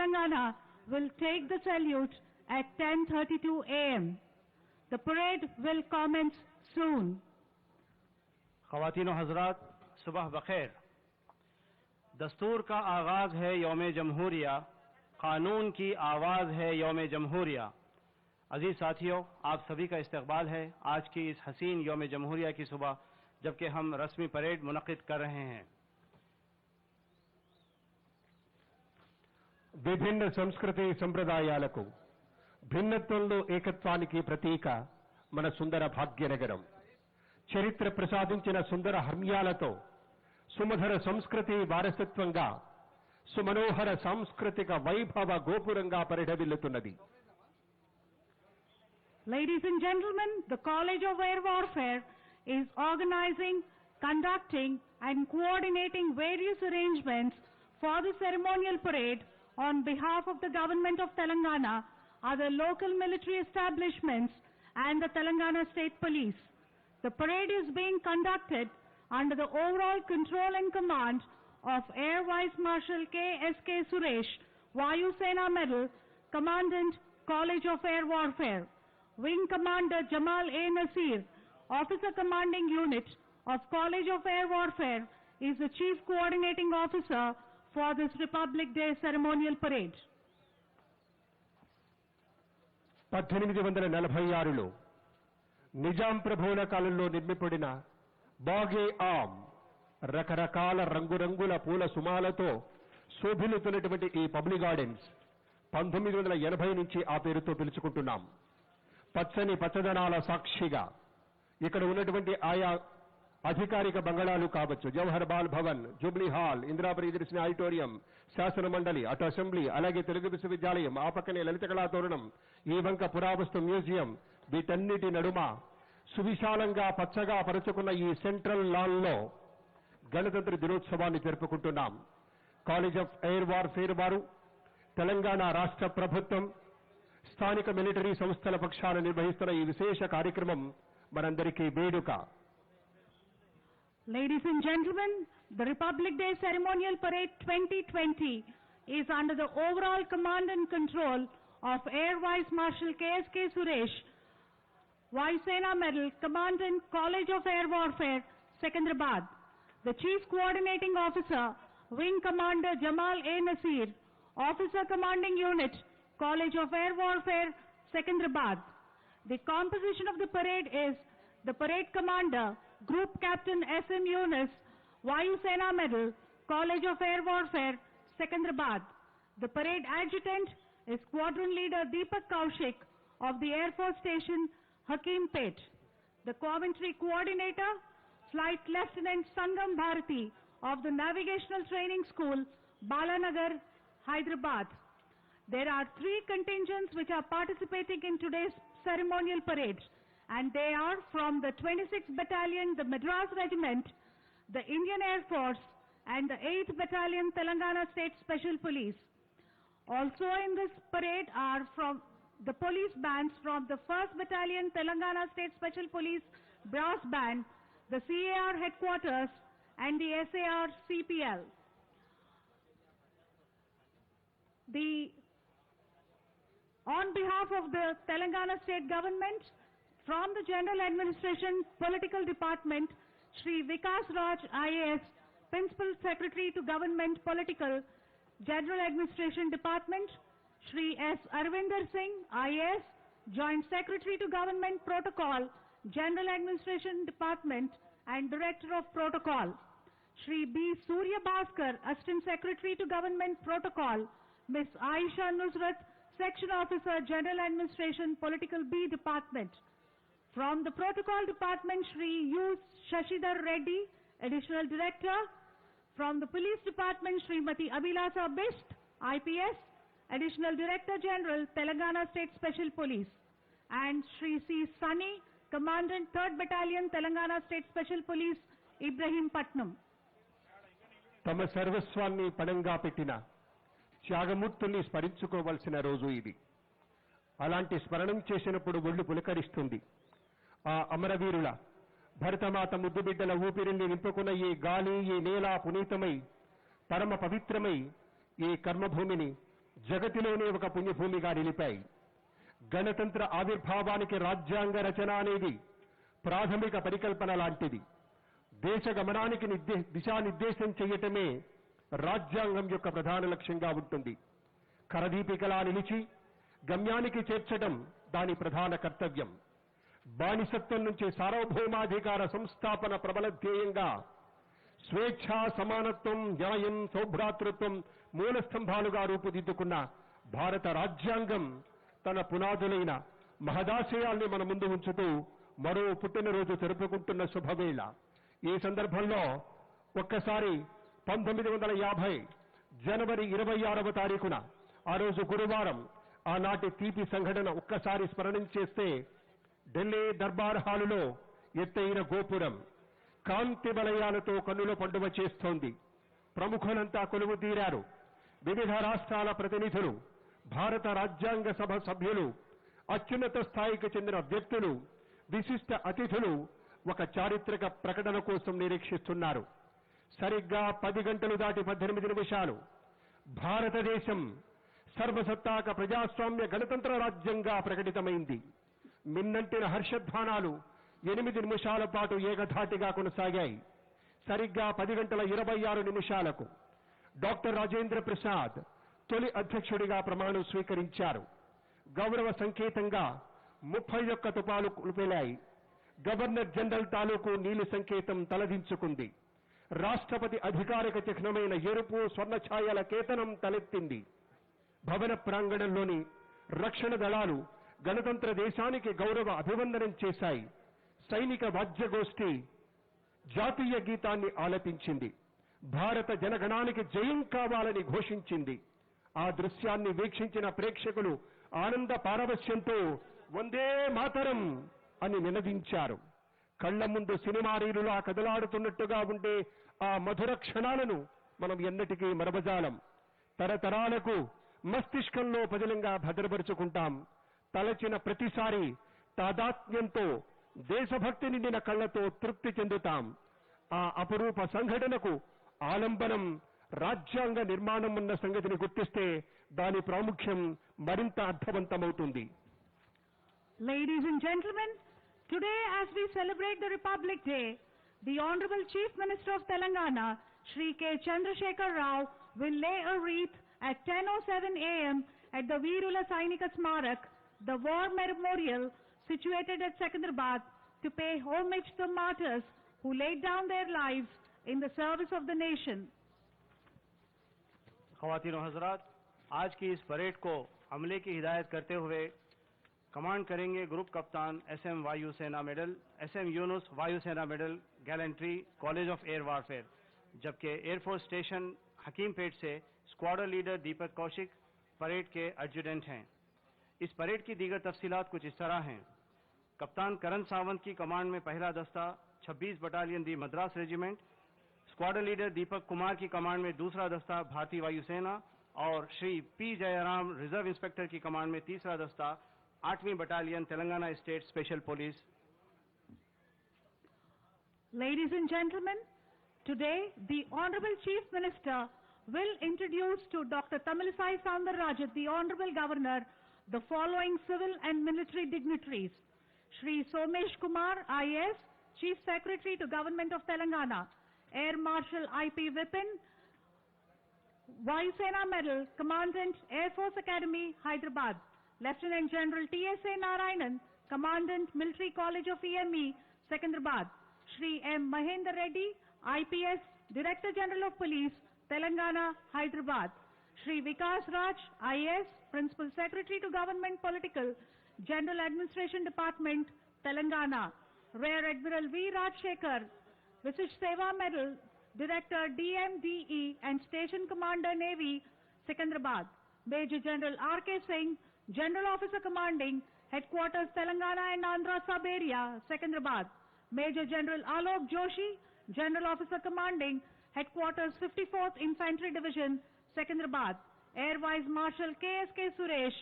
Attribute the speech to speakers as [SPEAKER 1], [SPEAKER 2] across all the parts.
[SPEAKER 1] Telangana will take the salute at 10:32 a.m. The parade will commence soon.
[SPEAKER 2] ख़वातीन व हज़रात, सुबह बखैर। दस्तूर का आगाज है यौम जमहूरिया, कानून की आवाज़ है यौम जमहूरिया। अजीज साथियों, आप सभी का इस्तकबाल है आज की इस हसीन यौम जमहूरिया की सुबह, जबकि हम रस्मी परेड मुनक़िद कर रहे हैं।
[SPEAKER 3] विभिन्न संस्कृति संप्रदायाలకు భిన్నత్వంలో ఏకత్వానికి ప్రతీక మన సుందర భాగ్యనగరం. చరిత్ర ప్రసాదించిన సుందర హర్మ్యాలతో సుమధుర సంస్కృతి వారసత్వంగా సుమనోహర సాంస్కృతిక వైభవ గోపురంగా పరిఢవిల్లుతున్నది.
[SPEAKER 1] Ladies and gentlemen, the College of Air Warfare is organizing, conducting and coordinating various arrangements for the ceremonial parade on behalf of the government of Telangana, other local military establishments and the Telangana State Police. The parade is being conducted under the overall control and command of Air Vice Marshal K.S.K. Suresh, Vayu Sena Medal, Commandant, College of Air Warfare. Wing Commander Jamal A. Nasir, Officer Commanding Unit of College of Air Warfare, is the Chief Coordinating Officer for this Republic Day ceremonial parade.
[SPEAKER 3] 1846లో Nizam ప్రభువుల కాలంలో నిర్మింపబడిన బాగే ఆమ్ రకరకాల రంగురంగుల పూల సుమాలతో శోభిల్లుతున్నటువంటి ఈ public gardens 1980 నుంచి ఆ పేరుతో పిలుచుకుంటున్నాం. పచ్చని పచ్చదనాల సాక్షిగా ఇక్కడ ఉన్నటువంటి ఆయా అధికారిక బంగళాలు కావచ్చు, Jawahar ball Bhavan, Jubilee hall, Indira Priyadarshini auditorium, శాసన మండలి, అటు అసెంబ్లీ, అలాగే తెలుగు విశ్వవిద్యాలయం, ఆ పక్కనే లలిత కళా తోరణం, ఈ వంక పురావస్తు మ్యూజియం, వీటన్నిటి నడుమ సువిశాలంగా పచ్చగా పరుచుకున్న ఈ సెంట్రల్ లాన్లో గణతంత్ర దినోత్సవాన్ని జరుపుకుంటున్నాం. కాలేజ్ ఆఫ్ ఎయిర్ వార్ఫేర్ వారు, తెలంగాణ రాష్ట్ర ప్రభుత్వం, స్థానిక మిలిటరీ సంస్థల పక్షాన నిర్వహిస్తున్న ఈ విశేష కార్యక్రమం మనందరికీ వేడుక.
[SPEAKER 1] Ladies and gentlemen, the Republic Day Ceremonial Parade 2020 is under the overall command and control of Air Vice Marshal K.S.K. Suresh, Vayu Sena Medal, Commandant, College of Air Warfare, Secunderabad. The Chief Coordinating Officer, Wing Commander Jamal A. Nasir, Officer Commanding Unit, College of Air Warfare, Secunderabad. The composition of the parade is the Parade Commander, Group Captain S.M. Yunus, Vayu Sena Medal, College of Air Warfare, Secunderabad. The Parade Adjutant is Squadron Leader Deepak Kaushik of the Air Force Station, Hakim Pet. The Coventry Coordinator, Flight Lieutenant Sangam Bharati of the Navigational Training School, Balanagar, Hyderabad. There are 3 contingents which are participating in today's ceremonial parade, and they are from the 26th Battalion, the Madras Regiment, the Indian Air Force, and the 8th Battalion, Telangana State Special Police. Also in this parade are from the police bands from the 1st Battalion, Telangana State Special Police Brass Band, the CAR Headquarters, and the SAR CPL. On behalf of the Telangana State Government, from the General Administration Political Department, Shri Vikas Raj IAS, Principal Secretary to Government Political, General Administration Department, Shri S. Arvinder Singh IAS, Joint Secretary to Government Protocol, General Administration Department and Director of Protocol, Shri B. Surya Bhaskar, Assistant Secretary to Government Protocol, Ms. Aisha Nusrat, Section Officer, General Administration Political B Department. From the Protocol Department, Shri U. Shashidhar Reddy, Additional Director. From the Police Department, Srimati Abhilasa Bist, IPS, Additional Director General, Telangana State Special Police. And Shri C. Sunny, Commandant 3rd Battalion, Telangana State Special Police, Ibrahim Patnam.
[SPEAKER 3] తమ సర్వస్వాన్ని పణంగా పెట్టిన త్యాగమూర్తుల్ని స్మరించుకోవాల్సిన రోజు ఇది. అలాంటి స్మరణం చేసినప్పుడు ఒళ్ళు పులకరిస్తుంది. ఆ అమరవీరుల భరతమాత ముద్దుబిడ్డల ఊపిరిని నింపుకున్న ఈ గాలి, ఈ నేల పునీతమై పరమ పవిత్రమై ఈ కర్మభూమిని జగతిలోనే ఒక పుణ్యభూమిగా నిలిపాయి. గణతంత్ర ఆవిర్భావానికి రాజ్యాంగ రచన అనేది ప్రాథమిక పరికల్పన లాంటిది. దేశ గమనానికి దిశానిర్దేశం చేయటమే రాజ్యాంగం యొక్క ప్రధాన లక్ష్యంగా ఉంటుంది. కరదీపికలా నిలిచి గమ్యానికి చేర్చడం దాని ప్రధాన కర్తవ్యం. బానిసత్వం నుంచి సార్వభౌమాధికార సంస్థాపన ప్రబల ధ్యేయంగా స్వేచ్ఛ, సమానత్వం, న్యాయం, సౌభ్రాతృత్వం మూలస్తంభాలుగా రూపుదిద్దుకున్న భారత రాజ్యాంగం తన పునాదులైన మహదాశయాల్ని మన ముందు ఉంచుతూ మరో పుట్టినరోజు జరుపుకుంటున్న శుభవేళ. ఈ సందర్భంలో ఒక్కసారి 1950 జనవరి 26వ తారీఖున, ఆ రోజు గురువారం, ఆనాటి తీపి సంఘటన ఒక్కసారి స్మరణం చేస్తే ఢిల్లీ దర్బార్ హాలులో ఎత్తైన గోపురం కాంతి వలయాలతో కన్నుల పండుగ చేస్తోంది. ప్రముఖులంతా కొలువు తీరారు. వివిధ రాష్ట్రాల ప్రతినిధులు, భారత రాజ్యాంగ సభ సభ్యులు, అత్యున్నత స్థాయికి చెందిన వ్యక్తులు, విశిష్ట అతిథులు ఒక చారిత్రక ప్రకటన కోసం నిరీక్షిస్తున్నారు. సరిగ్గా 10 గంటలు దాటి 18 నిమిషాలు భారతదేశం సర్వసత్తాక ప్రజాస్వామ్య గణతంత్ర రాజ్యంగా ప్రకటితమైంది. మిన్నంటిన హర్షధ్వానాలు 8 నిమిషాల పాటు ఏకధాటిగా కొనసాగాయి. సరిగ్గా 10 గంటల 26 నిమిషాలకు డాక్టర్ రాజేంద్ర ప్రసాద్ తొలి అధ్యక్షుడిగా ప్రమాణం స్వీకరించారు. గౌరవ సంకేతంగా 31 తుపాకులు పేలాయి. గవర్నర్ జనరల్ తాలూకు నీలి సంకేతం తలదించుకుంది. రాష్ట్రపతి అధికారిక చిహ్నమైన ఎరుపు స్వర్ణ ఛాయల కేతనం తలెత్తింది. భవన ప్రాంగణంలోని రక్షణ దళాలు గణతంత్ర దేశానికి గౌరవ అభివందనం చేశాయి. సైనిక వాద్యగోష్ఠి జాతీయ గీతాన్ని ఆలపించింది. భారత జనగణానికి జయం కావాలని ఘోషించింది. ఆ దృశ్యాన్ని వీక్షించిన ప్రేక్షకులు ఆనంద పారవశ్యంతో వందే మాతరం అని నినదించారు. కళ్ల ముందు సినిమా రీలులా కదలాడుతున్నట్టుగా ఉండే ఆ మధుర క్షణాలను మనం ఎన్నటికీ మరవజాలం. తరతరాలకు మస్తిష్కంలో పదిలంగా భద్రపరుచుకుంటాం. తలచిన ప్రతిసారి తాదాత్మ్యంతో, దేశభక్తి నిండిన కళ్లతో తృప్తి చెందుతాం. ఆ అపురూప సంఘటనకు ఆలంబనం రాజ్యాంగ నిర్మాణం ఉన్న సంగతిని గుర్తిస్తే దాని ప్రాముఖ్యం మరింత అర్థవంతమవుతుంది.
[SPEAKER 1] Ladies and gentlemen, today as we celebrate the Republic Day, the Honorable Chief Minister of Telangana, Shri K. Chandrasekhar Rao, will lay a wreath at 10:07 a.m. at the Veerula Sainika Smarak, the war memorial situated at Secunderabad, to pay homage to the martyrs who laid down their lives in the service of the nation.
[SPEAKER 2] ख़वातीन हज़रात, आज की इस parade को अमले की हिदायत करते हुए कमांड करेंगे ग्रुप कप्तान SM वायुसेना मेडल, SM यूनुस वायुसेना medal, gallantry, college of air warfare, जबकि एयरफोर्स स्टेशन हकीमपेट से squadron leader Deepak Kaushik parade के एडजुटेंट हैं। इस परेड की दीगर तफसीलात कुछ इस तरह हैं। कप्तान करण सावंत की कमांड में पहला दस्ता 26 battalion the Madras regiment, squadron leader Deepak Kumar की कमांड में दूसरा दस्ता भारतीय वायुसेना और Shri P. Jayaram reserve inspector की कमांड में तीसरा दस्ता 8वीं battalion Telangana state special police.
[SPEAKER 1] Ladies and gentlemen, today the Honorable Chief Minister will introduce to Dr. Tamilisai Soundararajan, the Honorable Governor, the following civil and military dignitaries: Shri Somesh Kumar, IAS, Chief Secretary to Government of Telangana; Air Marshal IP Vipin, Vayusena Medal, Commandant, Air Force Academy, Hyderabad; Lieutenant General TSA Narayanan, Commandant, Military College of EME, Secunderabad; Shri M. Mahendra Reddy, IPS, Director General of Police, Telangana, Hyderabad; Shri Vikas Raj, IAS, Principal Secretary to Government Political, General Administration Department, Telangana; Rear Admiral V. Rajshekhar, Visish Seva Medal, Director DMDE and Station Commander Navy, Secunderabad; Major General R.K. Singh, General Officer Commanding, Headquarters Telangana and Andhra Sub-Area, Secunderabad; Major General Alok Joshi, General Officer Commanding, Headquarters 54th Infantry Division, Secunderabad; Air Vice Marshal K.S.K. Suresh,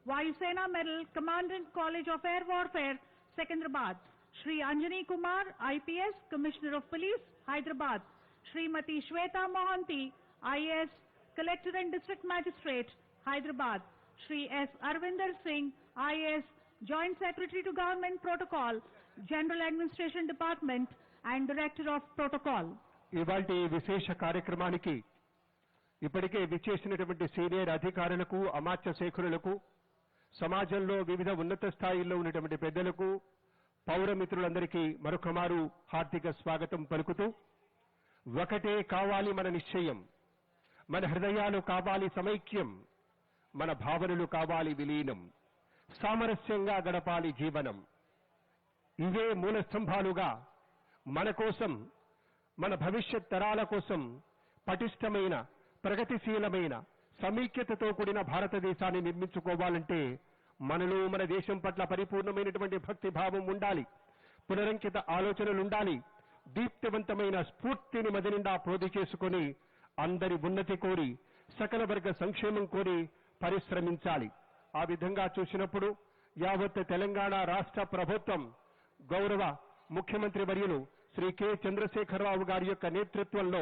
[SPEAKER 1] Vayusena Medal, Commandant, College of Air Warfare, Secunderabad; Shri Anjani Kumar, IPS, Commissioner of Police, Hyderabad; Shrimati Shweta Mohanty, IAS, Collector and District Magistrate, Hyderabad, Shri S. Arvinder Singh, IAS, Joint Secretary to Government Protocol, General Administration Department and Director of Protocol.
[SPEAKER 3] ఇవాల్టి విశేష కార్యక్రమానికి ఇప్పటికే విచ్చేసినటువంటి senior అధికారులకు, అమాత్య శేఖరులకు, సమాజంలో వివిధ ఉన్నత స్థాయిల్లో ఉన్నటువంటి పెద్దలకు, పౌరమిత్రులందరికీ మరొకమారు హార్దిక స్వాగతం పలుకుతూ, ఒకటే కావాలి మన నిశ్చయం, మన హృదయాలు కావాలి సమైక్యం, మన భావనలు కావాలి విలీనం, సామరస్యంగా గడపాలి జీవనం. ఇవే మూల స్తంభాలుగా మన కోసం, మన భవిష్యత్ తరాల కోసం పటిష్టమైన, ప్రగతిశీలమైన, సమైక్యతతో కూడిన భారతదేశాన్ని నిర్మించుకోవాలంటే మనలో మన దేశం పట్ల పరిపూర్ణమైనటువంటి భక్తిభావం ఉండాలి, పునరంకిత ఆలోచనలుండాలి, దీప్తివంతమైన స్ఫూర్తిని మదినిండా ప్రోధి చేసుకొని అందరి ఉన్నతి కోరి, సకల వర్గ సంక్షేమం కోరి పరిశ్రమించాలి. ఆ విధంగా చూసినప్పుడు యావత్ తెలంగాణ రాష్ట్ర ప్రభుత్వం గౌరవ ముఖ్యమంత్రి వర్యులు శ్రీ కె. చంద్రశేఖరరావు గారి యొక్క నేతృత్వంలో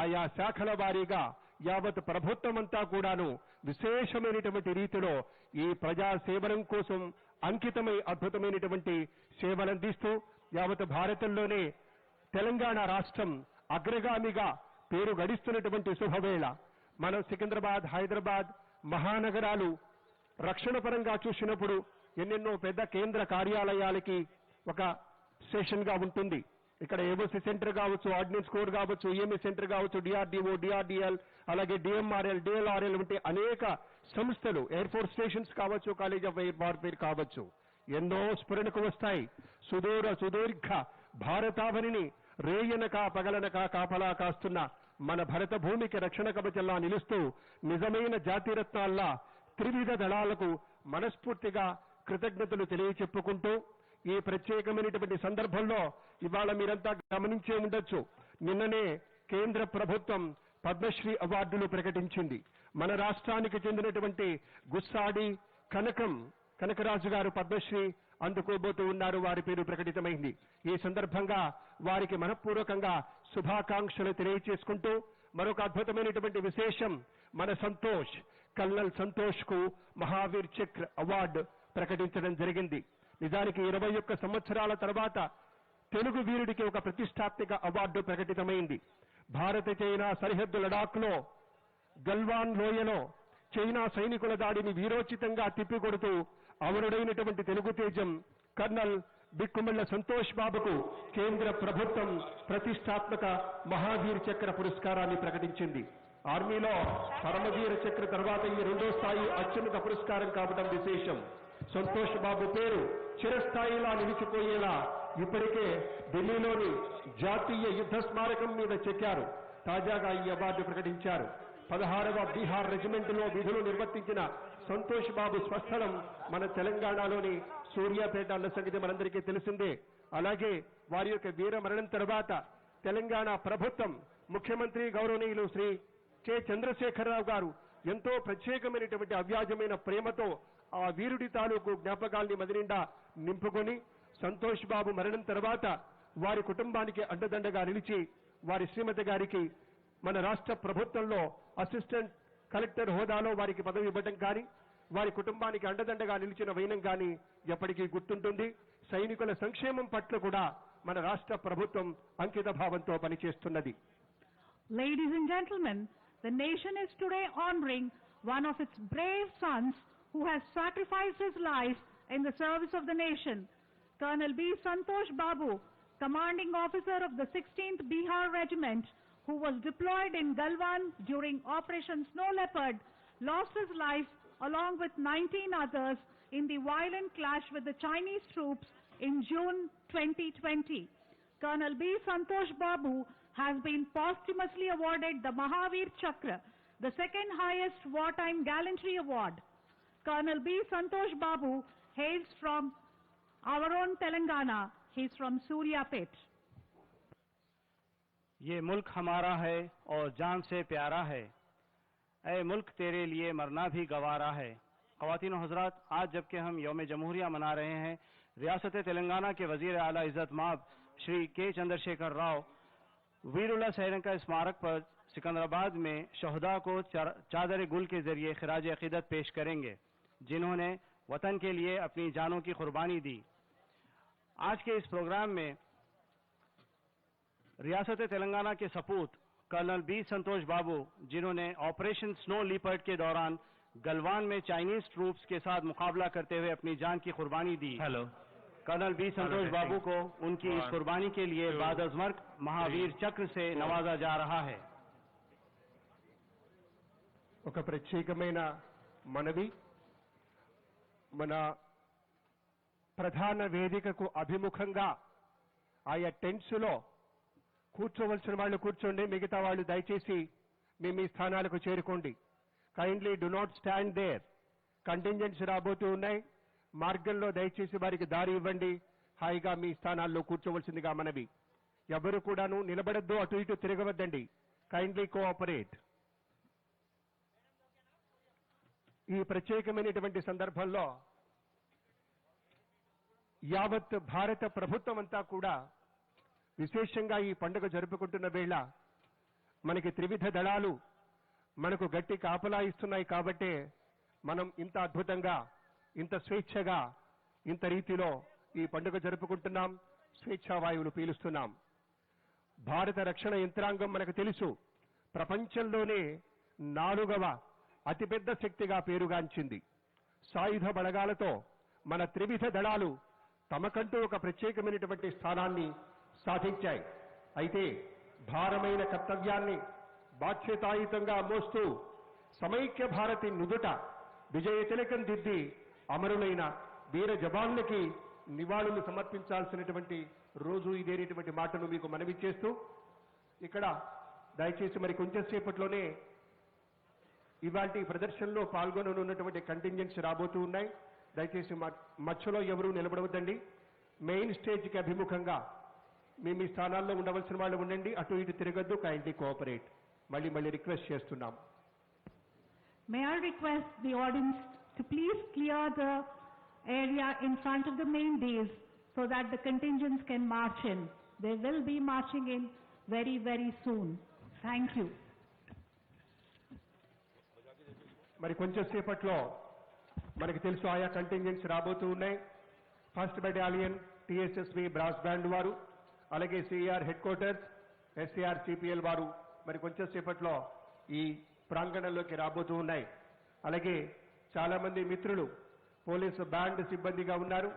[SPEAKER 3] ఆయా శాఖల వారీగా యావత్ ప్రభుత్వమంతా కూడాను విశేషమైనటువంటి రీతిలో ఈ ప్రజా సేవనం కోసం అంకితమై అద్భుతమైనటువంటి సేవలందిస్తూ యావత్ భారతంలోనే తెలంగాణ రాష్ట్రం అగ్రగామిగా పేరు గడిస్తున్నటువంటి శుభవేళ. మనం సికింద్రాబాద్, హైదరాబాద్ మహానగరాలు రక్షణ పరంగా చూసినప్పుడు ఎన్నెన్నో పెద్ద కేంద్ర కార్యాలయాలకి ఒక స్టేషన్ గా ఉంటుంది. ఇక్కడ ఏఓసి సెంటర్ కావచ్చు, ఆర్డినెన్స్ కోర్ కావచ్చు, ఈఎంఏ సెంటర్ కావచ్చు, డిఆర్డీఓ, డిఆర్డీఎల్, అలాగే డిఎంఆర్ఎల్, డిఎల్ఆర్ఎల్ వంటి అనేక సంస్థలు, ఎయిర్ ఫోర్స్ స్టేషన్స్ కావచ్చు, కాలేజ్ ఆఫ్ ఎయిర్ వార్ఫేర్ కావచ్చు, ఎన్నో స్ఫురణకు వస్తాయి. సుదీర్ఘ భారతావనిని రేయనక పగలనక కాపలా కాస్తున్న మన భరత భూమికి రక్షణ కవచంలా నిలుస్తూ నిజమైన జాతిరత్నాల్లా త్రివిధ దళాలకు మనస్ఫూర్తిగా కృతజ్ఞతలు తెలియచెప్పుకుంటూ ఈ ప్రత్యేకమైనటువంటి సందర్భంలో ఇవాళ మీరంతా గమనించే ఉండొచ్చు, నిన్ననే కేంద్ర ప్రభుత్వం పద్మశ్రీ అవార్డులు ప్రకటించింది. మన రాష్ట్రానికి చెందినటువంటి గుస్సాడి కనకరాజు గారు పద్మశ్రీ అందుకోబోతూ ఉన్నారు. వారి పేరు ప్రకటితమైంది. ఈ సందర్భంగా వారికి మనఃపూర్వకంగా శుభాకాంక్షలు తెలియచేసుకుంటూ మరొక అద్భుతమైనటువంటి విశేషం, మన కల్నల్ సంతోష్ కు మహావీర్ చక్ర అవార్డు ప్రకటించడం జరిగింది. నిజానికి 21 సంవత్సరాల తర్వాత తెలుగు వీరుడికి ఒక ప్రతిష్టాత్మక అవార్డు ప్రకటితమైంది. భారత చైనా సరిహద్దు లడాఖ్లో గల్వాన్ లోయలో చైనా సైనికుల దాడిని వీరోచితంగా తిప్పికొడుతూ అమరుడైనటువంటి తెలుగు తేజం కర్నల్ బిక్కుమళ్ళ సంతోష్ బాబుకు కేంద్ర ప్రభుత్వం ప్రతిష్టాత్మక మహావీర్ చక్ర పురస్కారాన్ని ప్రకటించింది. ఆర్మీలో పరమవీర చక్ర తర్వాత ఈ రెండో స్థాయి అత్యున్నత పురస్కారం కావడం విశేషం. సంతోష్ బాబు పేరు చిరస్థాయిలా నిలిచిపోయేలా ఇప్పటికే ఢిల్లీలోని జాతీయ యుద్ధ స్మారకం మీద చెక్కారు. తాజాగా ఈ అవార్డు ప్రకటించారు. 16వ బీహార్ రెజిమెంట్లో విధులు నిర్వర్తించిన సంతోష్ బాబు స్వస్థలం మన తెలంగాణలోని సూర్యాపేట అన్న సంగతి మనందరికీ తెలిసిందే. అలాగే వారి యొక్క వీర మరణం తర్వాత తెలంగాణ ప్రభుత్వం ముఖ్యమంత్రి గౌరవనీయులు శ్రీ కె. చంద్రశేఖరరావు గారు ఎంతో ప్రత్యేకమైనటువంటి అవ్యాజమైన ప్రేమతో ఆ వీరుడి తాలూకు జ్ఞాపకాల్ని మదినిండా నింపుకొని సంతోష్ బాబు మరణం తర్వాత వారి కుటుంబానికి అండదండగా నిలిచి వారి శ్రీమతి గారికి మన రాష్ట్ర ప్రభుత్వంలో అసిస్టెంట్ కలెక్టర్ హోదాలో వారికి పదవి ఇవ్వడం కానీ, వారి కుటుంబానికి అండదండగా నిలిచిన వైనం కానీ ఎప్పటికీ గుర్తుంటుంది. సైనికుల సంక్షేమం పట్ల కూడా మన రాష్ట్ర ప్రభుత్వం అంకిత భావంతో పనిచేస్తున్నది.
[SPEAKER 1] Ladies and gentlemen, the nation is today honoring one of its brave sons who has sacrificed his life in the service of the nation. Colonel B. Santosh Babu, commanding officer of the 16th Bihar Regiment, who was deployed in Galwan during Operation Snow Leopard, lost his life along with 19 others in the violent clash with the Chinese troops in June 2020. Colonel B. Santosh Babu has been posthumously awarded the Mahavir Chakra, the second highest wartime gallantry award. Colonel B. Santosh Babu hails from our own Telangana. He is from Suryapet.
[SPEAKER 2] ये मुल्क हमारा है और जान से प्यारा है, ऐ मुल्क तेरे लिए मरना भी गवारा है। ख़वातीन और हज़रात, आज जबकि हम यौम जमहूरिया मना रहे हैं, रियासत तेलंगाना के वज़ीर आला इज़्ज़त माब श्री के. चंद्रशेखर राव वीरुल्ला सैनिक स्मारक पर सिकंदराबाद में शहदा को चादर गुल के जरिए खिराज अकीदत पेश करेंगे, जिन्होंने वतन के लिए अपनी जानों की कुर्बानी दी। आज के इस प्रोग्राम में रियासत तेलंगाना के सपूत कर्नल बी संतोष बाबू, जिन्होंने ऑपरेशन स्नो लीपर्ड के दौरान गलवान में चाइनीज ट्रूप्स के साथ मुकाबला करते हुए अपनी जान की कुर्बानी दी, कर्नल बी संतोष बाबू को उनकी इस कुर्बानी के लिए बादअज़मर्क महावीर चक्र से नवाजा जा रहा है।
[SPEAKER 3] ఒక ప్రత్యేకమైన మనవి, మన ప్రధాన వేదికకు అభిముఖంగా ఆయా టెంట్స్లో కూర్చోవలసిన వాళ్ళు కూర్చోండి, మిగతా వాళ్ళు దయచేసి మీ స్థానాలకు చేరుకోండి. Kindly do not stand there. Contingents రాబోతూ ఉన్నాయి, మార్గంలో దయచేసి వారికి దారి ఇవ్వండి. హాయిగా మీ స్థానాల్లో కూర్చోవలసిందిగా మనవి. ఎవరు కూడాను నిలబడద్దు, అటు ఇటు తిరగవద్దండి. Kindly cooperate. ఈ ప్రత్యేకమైనటువంటి సందర్భంలో యావత్ భారత ప్రభుత్వం అంతా కూడా విశేషంగా ఈ పండుగ జరుపుకుంటున్న వేళ మనకి త్రివిధ దళాలు మనకు గట్టి కాపలా ఇస్తున్నాయి. కాబట్టే మనం ఇంత అద్భుతంగా, ఇంత స్వేచ్ఛగా, ఇంత రీతిలో ఈ పండుగ జరుపుకుంటున్నాం. స్వేచ్ఛావాయువులు పీలుస్తున్నాం. భారత రక్షణ యంత్రాంగం మనకు తెలుసు, ప్రపంచంలోనే 4వ అతిపెద్ద శక్తిగా పేరుగాంచింది. సాయుధ బలగాలతో మన త్రివిధ దళాలు తమకంటూ ఒక ప్రత్యేకమైనటువంటి స్థానాన్ని సాధించాయి. అయితే భారమైన కర్తవ్యాన్ని బాధ్యతాయుతంగా మోస్తూ సమైక్య భారతి నుదుట విజయ తిలకం దిద్ది అమరులైన వీర జవాన్లకి నివాళులు సమర్పించాల్సినటువంటి రోజు ఇదేనేటువంటి మాటను మీకు మనవి చేస్తూ, ఇక్కడ దయచేసి మరి కొంచెం సేపట్లోనే ఇవాల్టి ప్రదర్శనలో పాల్గొననున్నటువంటి కంటింజెంట్స్ రాబోతూ ఉన్నాయి. దయచేసి మధ్యలో ఎవరూ నిలబడవద్దండి. మెయిన్ స్టేజ్కి అభిముఖంగా మీ స్థానాల్లో ఉండవలసిన వాళ్ళు ఉండండి. అటు ఇటు తిరగద్దు. Kindly cooperate. మళ్ళీ రిక్వెస్ట్ చేస్తున్నాం.
[SPEAKER 1] May I request the audience to please clear the area in front of the main dais so that the contingents can march in. They will be marching in very, very soon. Thank you.
[SPEAKER 3] మరి కొంచెం సేపట్లో మనకి తెలుసు ఆయా contingents రాబోతూ ఉన్నాయి. First battalion టీఎస్ఎస్వి brass band వారు, అలాగే CR head quarters SCR CPL వారు మరి కొంచెం సేపట్లో ఈ ప్రాంగణంలోకి రాబోతూ ఉన్నాయి. అలాగే చాలా మంది మిత్రులు పోలీసు బ్యాండ్ సిబ్బందిగా ఉన్నారు.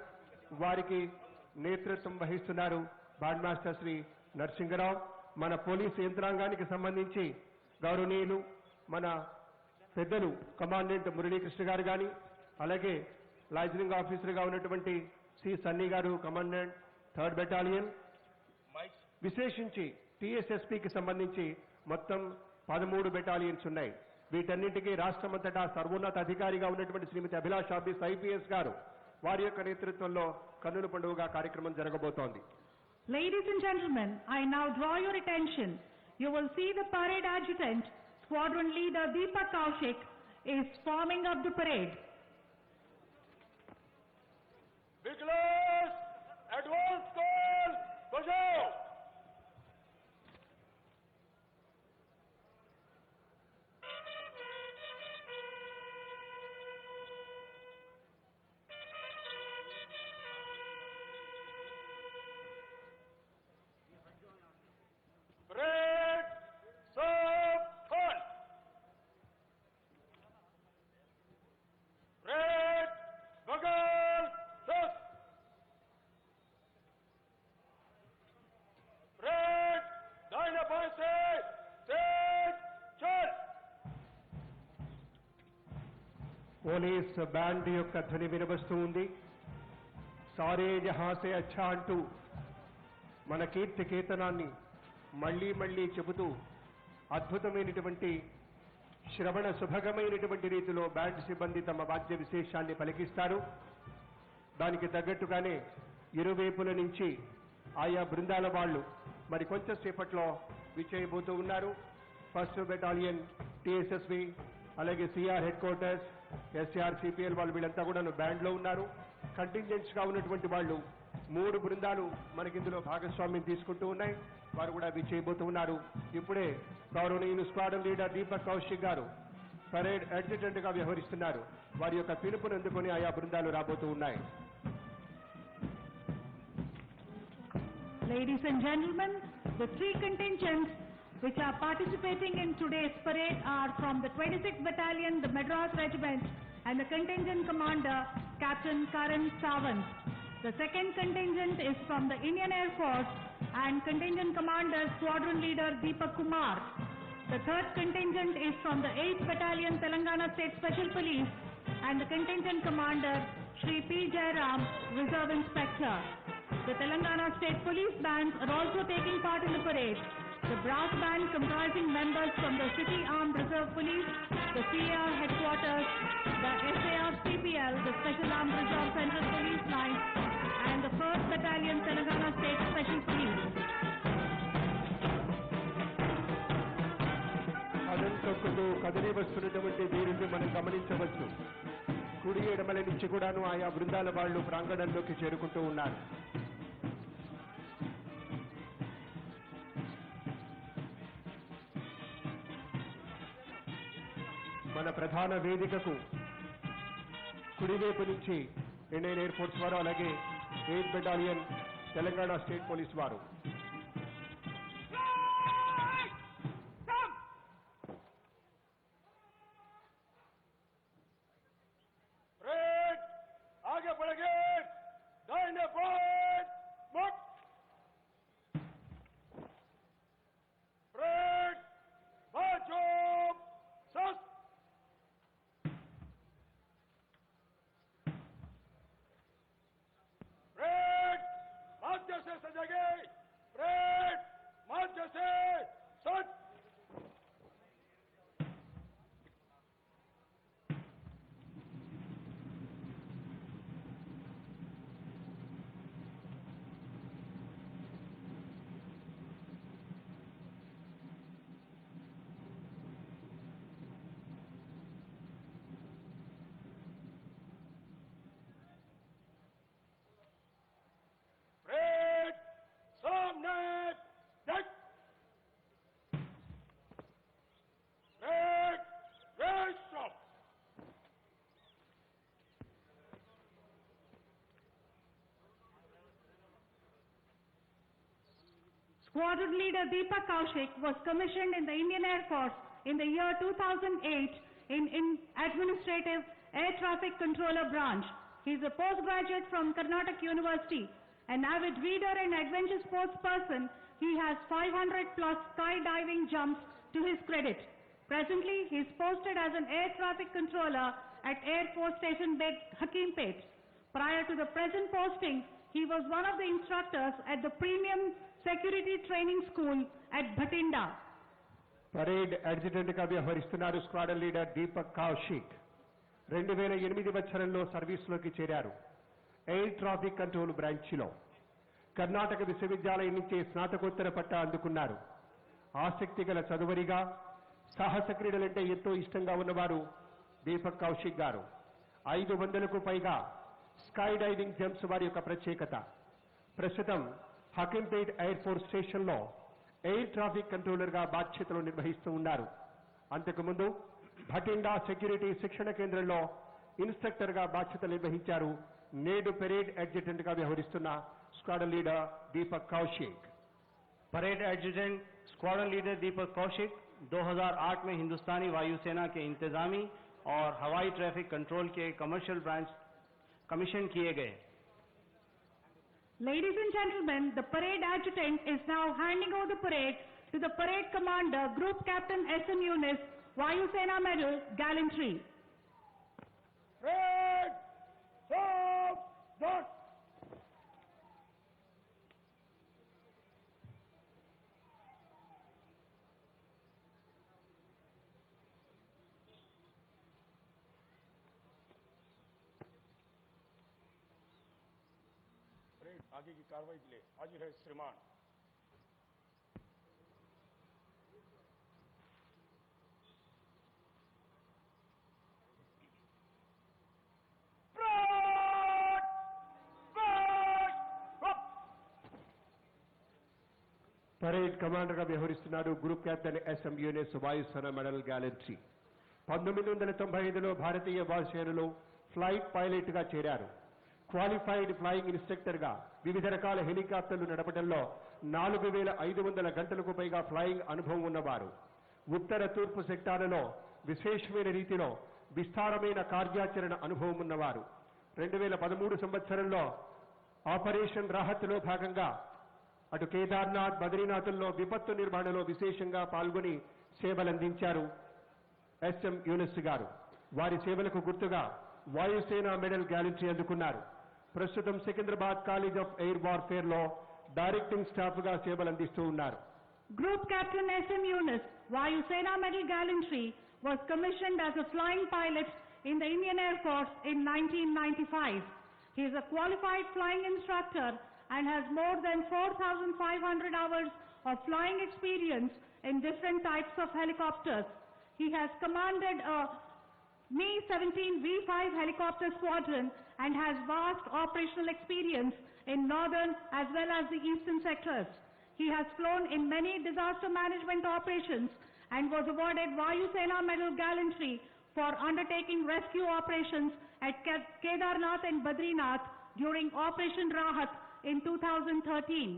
[SPEAKER 3] వారికి నేతృత్వం వహిస్తున్నారు బ్యాండ్ మాస్టర్ శ్రీ నరసింగరావు. మన పోలీసు యంత్రాంగానికి సంబంధించి గౌరవనీయులు మన పెద్దలు కమాండెంట్ మురళీకృష్ణ గారు కానీ, అలాగే లైజనింగ్ ఆఫీసర్గా ఉన్నటువంటి సి సన్నీ గారు, కమాండెంట్ 3rd బెటాలియన్, విశేషించి టీఎస్ఎస్పీకి సంబంధించి మొత్తం 13 బెటాలియన్స్ ఉన్నాయి. వీటన్నింటికీ రాష్ట్రమంతటా సర్వోన్నత అధికారిగా ఉన్నటువంటి శ్రీమతి అభిలాష్ ఆబీస్ ఐపీఎస్ గారు, వారి యొక్క నేతృత్వంలో కన్నుల పండుగ కార్యక్రమం జరగబోతోంది.
[SPEAKER 1] Ladies and gentlemen, I now draw your attention. You will see the parade adjutant, Squadron Leader Deepak Kaushik, is forming up the parade.
[SPEAKER 4] Vigilance! Advance call! Bajao! Parade! Serve! Halt! Parade! Bagal! Sus! Parade! Dine Poise! Stage! Chal!
[SPEAKER 3] Police band యొక్క ధ్వని వినవస్తూ ఉంది. సారే జహాసే అచ్చా అంటూ మన కీర్తి కేతనాన్ని మళ్లీ చెబుతూ అద్భుతమైనటువంటి శ్రవణ సుభగమైనటువంటి రీతిలో బ్యాండ్ సిబ్బంది తమ వాద్య విశేషాన్ని పలికిస్తారు. దానికి తగ్గట్టుగానే ఇరువైపుల నుంచి ఆయా బృందాల వాళ్ళు మరి కొంచెం సేపట్లో విచ్చేయబోతూ ఉన్నారు. ఫస్ట్ బెటాలియన్ టీఎస్ఎస్వి, అలాగే CR headquarters, SR CPL వాళ్ళు వీళ్ళంతా కూడా బ్యాండ్లో ఉన్నారు. కంటింజెంట్స్గా ఉన్నటువంటి వాళ్ళు 3 బృందాలు మనకిందులో భాగస్వామ్యం తీసుకుంటూ ఉన్నాయి. వారు కూడా అవి చేయబోతున్నారు. ఇప్పుడే గౌరవనీయులు స్క్వాడ్రన్ లీడర్ దీపక్ కౌశిక్ గారు పరేడ్ అడ్జుటెంట్ గా వ్యవహరిస్తున్నారు. వారి యొక్క పిలుపును అందుకొని ఆయా బృందాలు రాబోతూ ఉన్నాయి.
[SPEAKER 1] Ladies and gentlemen, the three contingents which are participating in today's parade are from the 26th Battalion, the Madras Regiment, and the contingent commander, Captain Karan Sawant. The second contingent is from the Indian Air Force and contingent commander, squadron leader Deepak Kumar. The third contingent is from the 8th Battalion, Telangana State Special Police, and the contingent commander, Shri P. Jairam, Reserve Inspector. The Telangana State Police bands are also taking part in the parade. The brass band comprising members from the City Armed Reserve Police, the CAR Headquarters, the SAR CPL, the Special Armed Reserve Central Police Line, and the 1st Battalion, Telangana State Special Police.
[SPEAKER 3] కదంతొక్కుతూ కదిలి వస్తున్నటువంటి వీరిని మనం గమనించవచ్చు. కుడి ఎడమల నుంచి కూడాను ఆయా బృందాల వాళ్ళు ప్రాంగణంలోకి చేరుకుంటూ ఉన్నారు. మన ప్రధాన వేదికకు కుడివైపు నుంచి ఇండియన్ ఎయిర్ ఫోర్స్ వారు, అలాగే 8th battalion Telangana state police వారు.
[SPEAKER 4] परेड आगे बढ़ेंगे, दाहिने बाएं मुड़। परेड मार्चो सस। परेड मध्य से सजेंगे, परेड मध्य से सज। परेड सामने देख। Parade rest stop.
[SPEAKER 1] Squadron leader Deepak Kaushik was commissioned in the Indian Air Force in the year 2008 in Administrative Air Traffic Controller branch. He is a postgraduate from Karnataka University. An avid reader and adventure sports person, he has 500 plus skydiving jumps to his credit. Presently, he is posted as an air traffic controller at Air Force Station Hakimpet. Prior to the present posting, he was one of the instructors at the Premium Security Training School at Bhatinda.
[SPEAKER 3] Parade adjutant గా వ్యవహరిస్తున్నారు squadron leader Deepak Kaushik. 2008 సంవత్సరంలో సర్వీసులోకి చేరారు. Air traffic control బ్రాంచ్లో కర్ణాటక విశ్వవిద్యాలయం నుంచి స్నాతకోత్తర పట్టా అందుకున్నారు. ఆసక్తి గల చదువరిగా, సాహస క్రీడలంటే ఎంతో ఇష్టంగా ఉన్నవారు దీపక్ కౌశిక్ గారు. 500కు పైగా స్కై డైవింగ్ జంప్స్ వారి యొక్క ప్రత్యేకత. ప్రస్తుతం హకింపేట్ ఎయిర్ ఫోర్స్ స్టేషన్లో ఎయిర్ ట్రాఫిక్ కంట్రోలర్ గా బాధ్యతలు నిర్వహిస్తూ ఉన్నారు. అంతకుముందు భటిండా సెక్యూరిటీ శిక్షణ కేంద్రంలో ఇన్స్ట్రక్టర్ గా బాధ్యతలు నిర్వహించారు. నేడు పెరేడ్ అడ్జుటెంట్ గా వ్యవహరిస్తున్న squadron leader Deepak Kaushik.
[SPEAKER 2] Parade adjutant squadron leader Deepak Kaushik 2008 में हिंदुस्तानी वायुसेना के इंतजामी और हवाई ट्रैफिक कंट्रोल के कमर्शियल ब्रांच कमीशन किए गए.
[SPEAKER 1] Ladies and gentlemen, the parade adjutant is now handing over the parade to the parade commander, Group Captain S.M. Yunus, Vayu Sena Medal, Gallantry.
[SPEAKER 4] Parade सावधान। परेड आगे की कार्रवाई के लिए हाजिर है श्रीमान। Parade, parade, up.
[SPEAKER 3] పరేడ్ కమాండర్గా వ్యవహరిస్తున్నారు గ్రూప్ కెప్టెన్ ఎస్ఎం యూనిస్ వాయుసేన మెడల్ గ్యాలంట్రీ. 1995లో భారతీయ వాయుసేనలో ఫ్లైట్ పైలట్గా చేరారు. క్వాలిఫైడ్ ఫ్లయింగ్ ఇన్స్ట్రక్టర్గా వివిధ రకాల హెలికాప్టర్లు నడపడంలో 4500 గంటలకు పైగా ఫ్లయింగ్ అనుభవం ఉన్నవారు. ఉత్తర తూర్పు సెక్టార్లలో విశేషమైన రీతిలో విస్తారమైన కార్యాచరణ అనుభవం ఉన్నవారు. 2013 సంవత్సరంలో ఆపరేషన్ రాహత్లో భాగంగా అటు కేదార్నాథ్, బద్రీనాథ్ల్లో విపత్తు నిర్వహణలో విశేషంగా పాల్గొని సేవలందించారు ఎస్ఎం యూనిస్ గారు. వారి సేవలకు గుర్తుగా వాయుసేన మెడల్ గ్యాలంట్రీ అందుకున్నారు. ప్రస్తుతం Secunderabad college of air warfare లో డైరెక్టింగ్ స్టాఫ్ గా సేవలందిస్తూ ఉన్నారు.
[SPEAKER 1] Group Captain S.M. Yunus, Vayusena Medal Gallantry, was commissioned as a flying pilot in the Indian Air Force in 1995. He is a qualified flying instructor and has more than 4,500 hours of flying experience in different types of helicopters. He has commanded a Mi-17 V5 helicopter squadron and has vast operational experience in northern as well as the eastern sectors. He has flown in many disaster management operations and was awarded Vayusena Medal Gallantry for undertaking rescue operations at Kedarnath and Badrinath during Operation Rahat in 2013.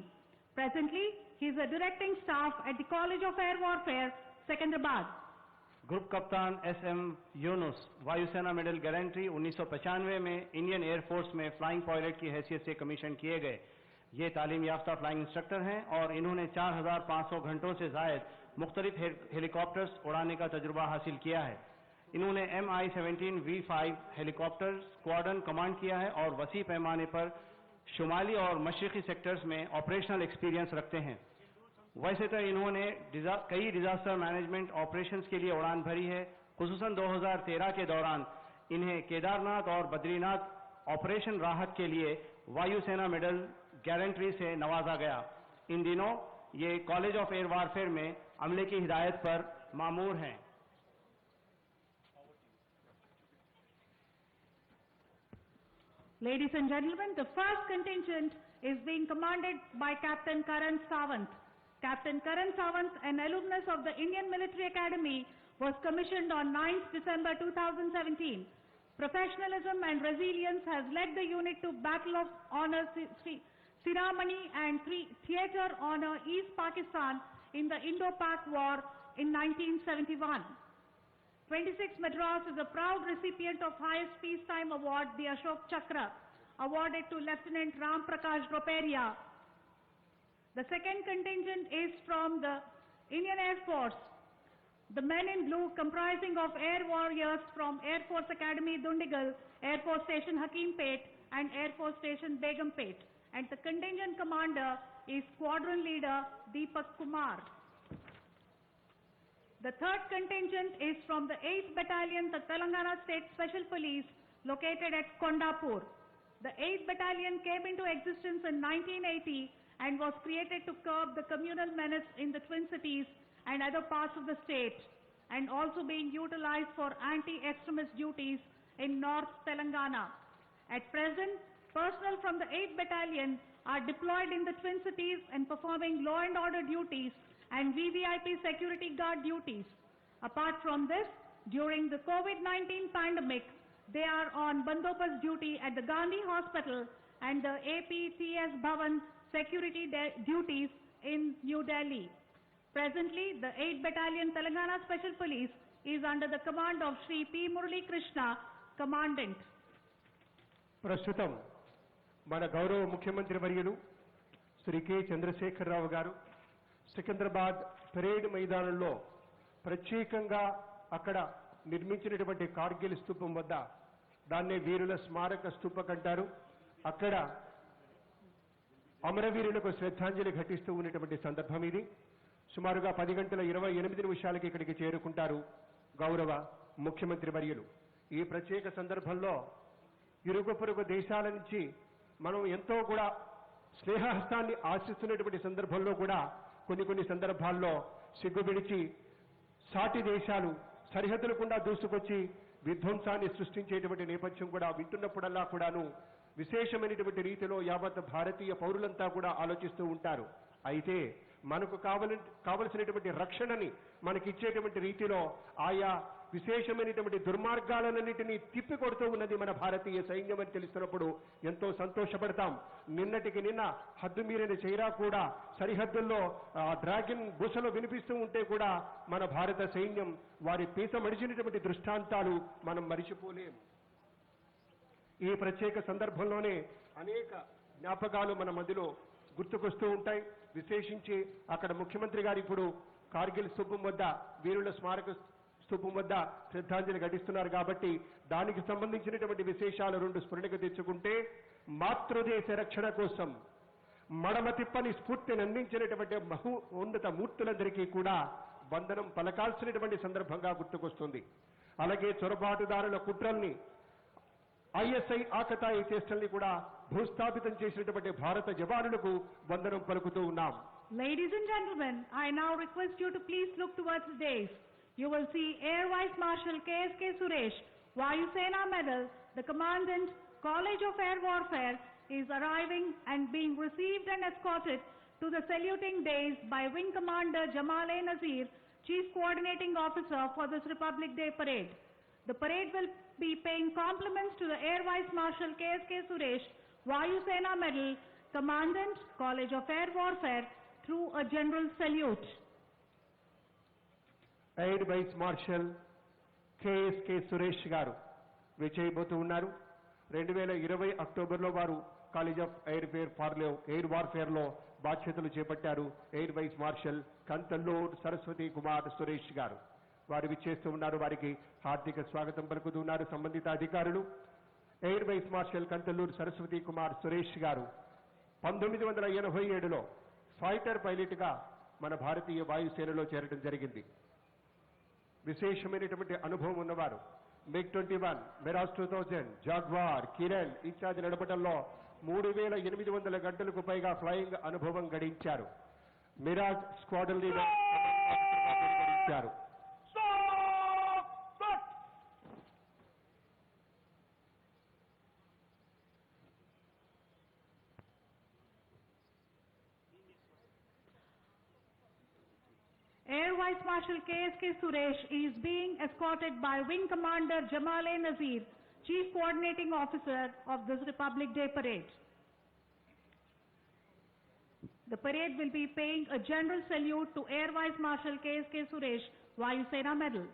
[SPEAKER 1] Presently, he is a directing staff at the College of Air Warfare, Secunderabad.
[SPEAKER 2] Group कप्तान SM Yunus वायुसेना medal gallantry 1995 में Indian air force में flying pilot की हैसियत से commission किए गए. ये तालीम याफ्ता फ्लाइंग इंस्ट्रक्टर हैं और इन्होंने 4500 घंटों से जायद मुख्तलिफ हेलीकॉप्टर्स उड़ाने का तजुर्बा हासिल किया है. इन्होंने Mi-17 V5 helicopter squadron command किया है और वसी पैमाने पर शुमाली और मशरकी सेक्टर्स में ऑपरेशनल एक्सपीरियंस रखते हैं. वैसे तो इन्होंने कई डिजास्टर मैनेजमेंट ऑपरेशंस के लिए उड़ान भरी है. खुसूसन 2013 के दौरान इन्हें केदारनाथ और बद्रीनाथ ऑपरेशन राहत के लिए वायुसेना मेडल गैलेंट्री से नवाजा गया. इन दिनों ये कॉलेज ऑफ एयर वारफेयर में अमले की हिदायत पर मामूर हैं.
[SPEAKER 1] Ladies and gentlemen, the first contingent is being commanded by Captain Karan Sawant. Captain Karan Sawant, an alumnus of the Indian Military Academy, was commissioned on 9th December 2017. Professionalism and resilience has led the unit to Battle of Honor Siramani and Theatre Honor East Pakistan in the Indo-Pak War in 1971. 26 Madras is a proud recipient of highest peacetime award, the Ashok Chakra, awarded to Lieutenant Ram Prakash Droperia. The second contingent is from the Indian Air Force. The men in blue comprising of air warriors from Air Force Academy Dundigal, Air Force Station Hakimpet and Air Force Station Begumpet. And the contingent commander is Squadron Leader Deepak Kumar. The third contingent is from the 8th Battalion, the Telangana State Special Police, located at Kondapur. The 8th Battalion came into existence in 1980 and was created to curb the communal menace in the Twin Cities and other parts of the state, and also being utilized for anti-extremist duties in North Telangana. At present, personnel from the 8th Battalion are deployed in the Twin Cities and performing law and order duties and VVIP security guard duties. Apart from this, during the COVID-19 pandemic, they are on bandobast duty at the Gandhi Hospital and the APTS Bhavan security duties in New Delhi. Presently, the 8th Battalion Telangana Special Police is under the command of Shri P. Murali Krishna, Commandant.
[SPEAKER 3] ప్రస్తుతం మన గౌరవ ముఖ్యమంత్రి వర్యులు Shri K Chandrashekar Rao గారు Secunderabad parade మైదానంలో ప్రత్యేకంగా అక్కడ నిర్మించినటువంటి కార్గిల్ స్తూపం వద్ద, దాన్నే వీరుల స్మారక స్తూపం అంటారు, అక్కడ అమరవీరులకు శ్రద్ధాంజలి ఘటిస్తూ ఉన్నటువంటి సందర్భం ఇది. సుమారుగా 10:28 ఇక్కడికి చేరుకుంటారు గౌరవ ముఖ్యమంత్రి వర్యులు. ఈ ప్రత్యేక సందర్భంలో ఇరుగు పొరుగు దేశాల నుంచి మనం ఎంతో కూడా స్నేహహస్తాన్ని ఆశిస్తున్నటువంటి సందర్భంలో కూడా కొన్ని సందర్భాల్లో సిగ్గు విడిచి సాటి దేశాలు సరిహద్దులకుండా దూసుకొచ్చి విధ్వంసాన్ని సృష్టించేటువంటి నేపథ్యం కూడా వింటున్నప్పుడల్లా కూడాను విశేషమైనటువంటి రీతిలో యావత్ భారతీయ పౌరులంతా కూడా ఆలోచిస్తూ ఉంటారు. అయితే మనకు కావలసినటువంటి రక్షణని మనకిచ్చేటువంటి రీతిలో ఆయా విశేషమైనటువంటి దుర్మార్గాలన్నింటినీ తిప్పికొడుతూ ఉన్నది మన భారతీయ సైన్యం అని తెలుస్తున్నప్పుడు ఎంతో సంతోషపడతాం. నిన్నటికి నిన్న హద్దుమీరిన చైరా కూడా సరిహద్దుల్లో డ్రాగన్ బుసలు వినిపిస్తూ ఉంటే కూడా మన భారత సైన్యం వారి పీస మడిచినటువంటి దృష్టాంతాలు మనం మరిచిపోలేం. ఈ ప్రత్యేక సందర్భంలోనే అనేక జ్ఞాపకాలు మన మధ్యలో గుర్తుకొస్తూ ఉంటాయి. విశేషించి అక్కడ ముఖ్యమంత్రి గారు ఇప్పుడు కార్గిల్ స్తూపం వద్ద వీరుల స్మారక స్తూపం వద్ద శ్రద్ధాంజలి ఘటిస్తున్నారు కాబట్టి దానికి సంబంధించినటువంటి విశేషాలు రెండు స్ఫురణకు తెచ్చుకుంటే, మాతృదేశ రక్షణ కోసం మడమ తిప్పని స్ఫూర్తిని అందించినటువంటి ఉన్నత మూర్తులందరికీ కూడా వందనం పలకాల్సినటువంటి సందర్భంగా గుర్తుకొస్తుంది. అలాగే చొరబాటుదారుల కుట్రల్ని, ఐఎస్ఐ ఆకతాయి చేష్టల్ని కూడా భూస్థాపితం చేసినటువంటి భారత జవానులకు వందనం పలుకుతూ ఉన్నాం.
[SPEAKER 1] Ladies and gentlemen, I now request you to please look towards the dais. You will see Air Vice Marshal KSK Suresh, Vayu Sena Medal, the Commandant, College of Air Warfare, is arriving and being received and escorted to the saluting dais by Wing Commander Jamal A. Nazir, Chief Coordinating Officer for this Republic Day Parade. The parade will be paying compliments to the Air Vice Marshal KSK Suresh, Vayu Sena Medal, Commandant, College of Air Warfare, through a general salute.
[SPEAKER 3] Air vice marshal KSK Suresh garu విజయబోతూ ఉన్నారు. 2020 అక్టోబర్లో వారు college of air వార్ఫేర్లో బాధ్యతలు చేపట్టారు. Air vice marshal Kanthalloor Saraswathi Kumar Suresh గారు వారు విచ్చేస్తూ ఉన్నారు. వారికి హార్దిక స్వాగతం పలుకుతున్నారు సంబంధిత అధికారులు. Air vice marshal Kanthalloor Saraswathi Kumar Suresh గారు 1987లో ఫైటర్ పైలట్గా మన భారతీయ వాయుసేనలో చేరడం జరిగింది. విశేషమైనటువంటి అనుభవం ఉన్నవారు. MiG-21, మిరాజ్ 2000, జాగ్వార్, కిరణ్ ఇత్యాది నడపడంలో 3800 గంటలకు పైగా ఫ్లయింగ్ అనుభవం గడించారు. మిరాజ్ స్క్వాడ్రన్ లీడర్ గడించారు.
[SPEAKER 1] Air Vice Marshal KSK Suresh is being escorted by Wing Commander Jamal A. Nazir, Chief Coordinating Officer of this Republic Day Parade. The parade will be paying a general salute to Air Vice Marshal KSK Suresh, Vayu Sena Medal.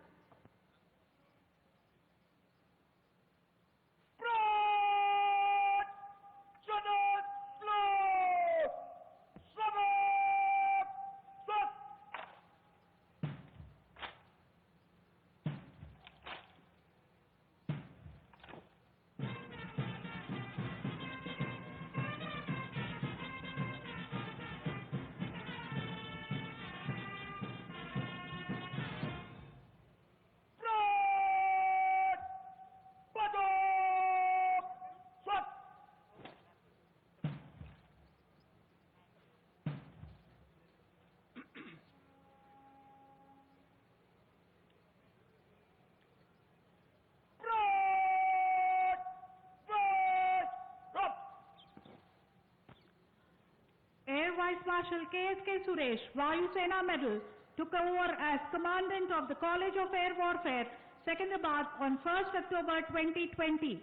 [SPEAKER 1] Air Vice Marshal KSK Suresh, Vayu Sena Medal, took over as Commandant of the College of Air Warfare, Secunderabad on 1st October 2020.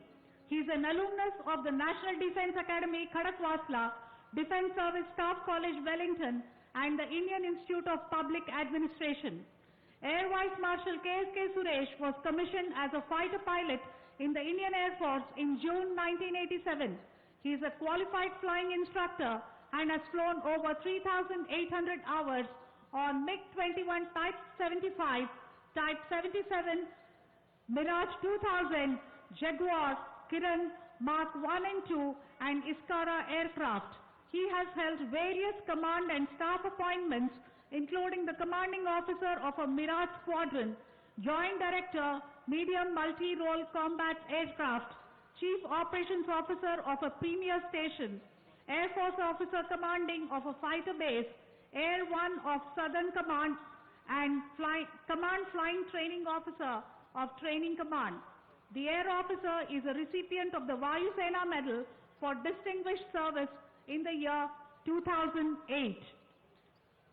[SPEAKER 1] He is an alumnus of the National Defence Academy, Khadakwasla, Defence Service Staff College, Wellington, and the Indian Institute of Public Administration. Air Vice Marshal KSK Suresh was commissioned as a fighter pilot in the Indian Air Force in June 1987. He is a qualified flying instructor and has flown over 3,800 hours on MiG-21 Type 75, Type 77, Mirage 2000, Jaguar, Kiran, Mark 1 and 2, and Iskara aircraft. He has held various command and staff appointments, including the commanding officer of a Mirage squadron, joint director, medium multi-role combat aircraft, chief operations officer of a premier station, Air Force officer commanding of a fighter base, Air 1 of Southern Command, and Command Flying Training Officer of Training Command. The air officer is a recipient of the Vayu Sena Medal for Distinguished Service in the year 2008.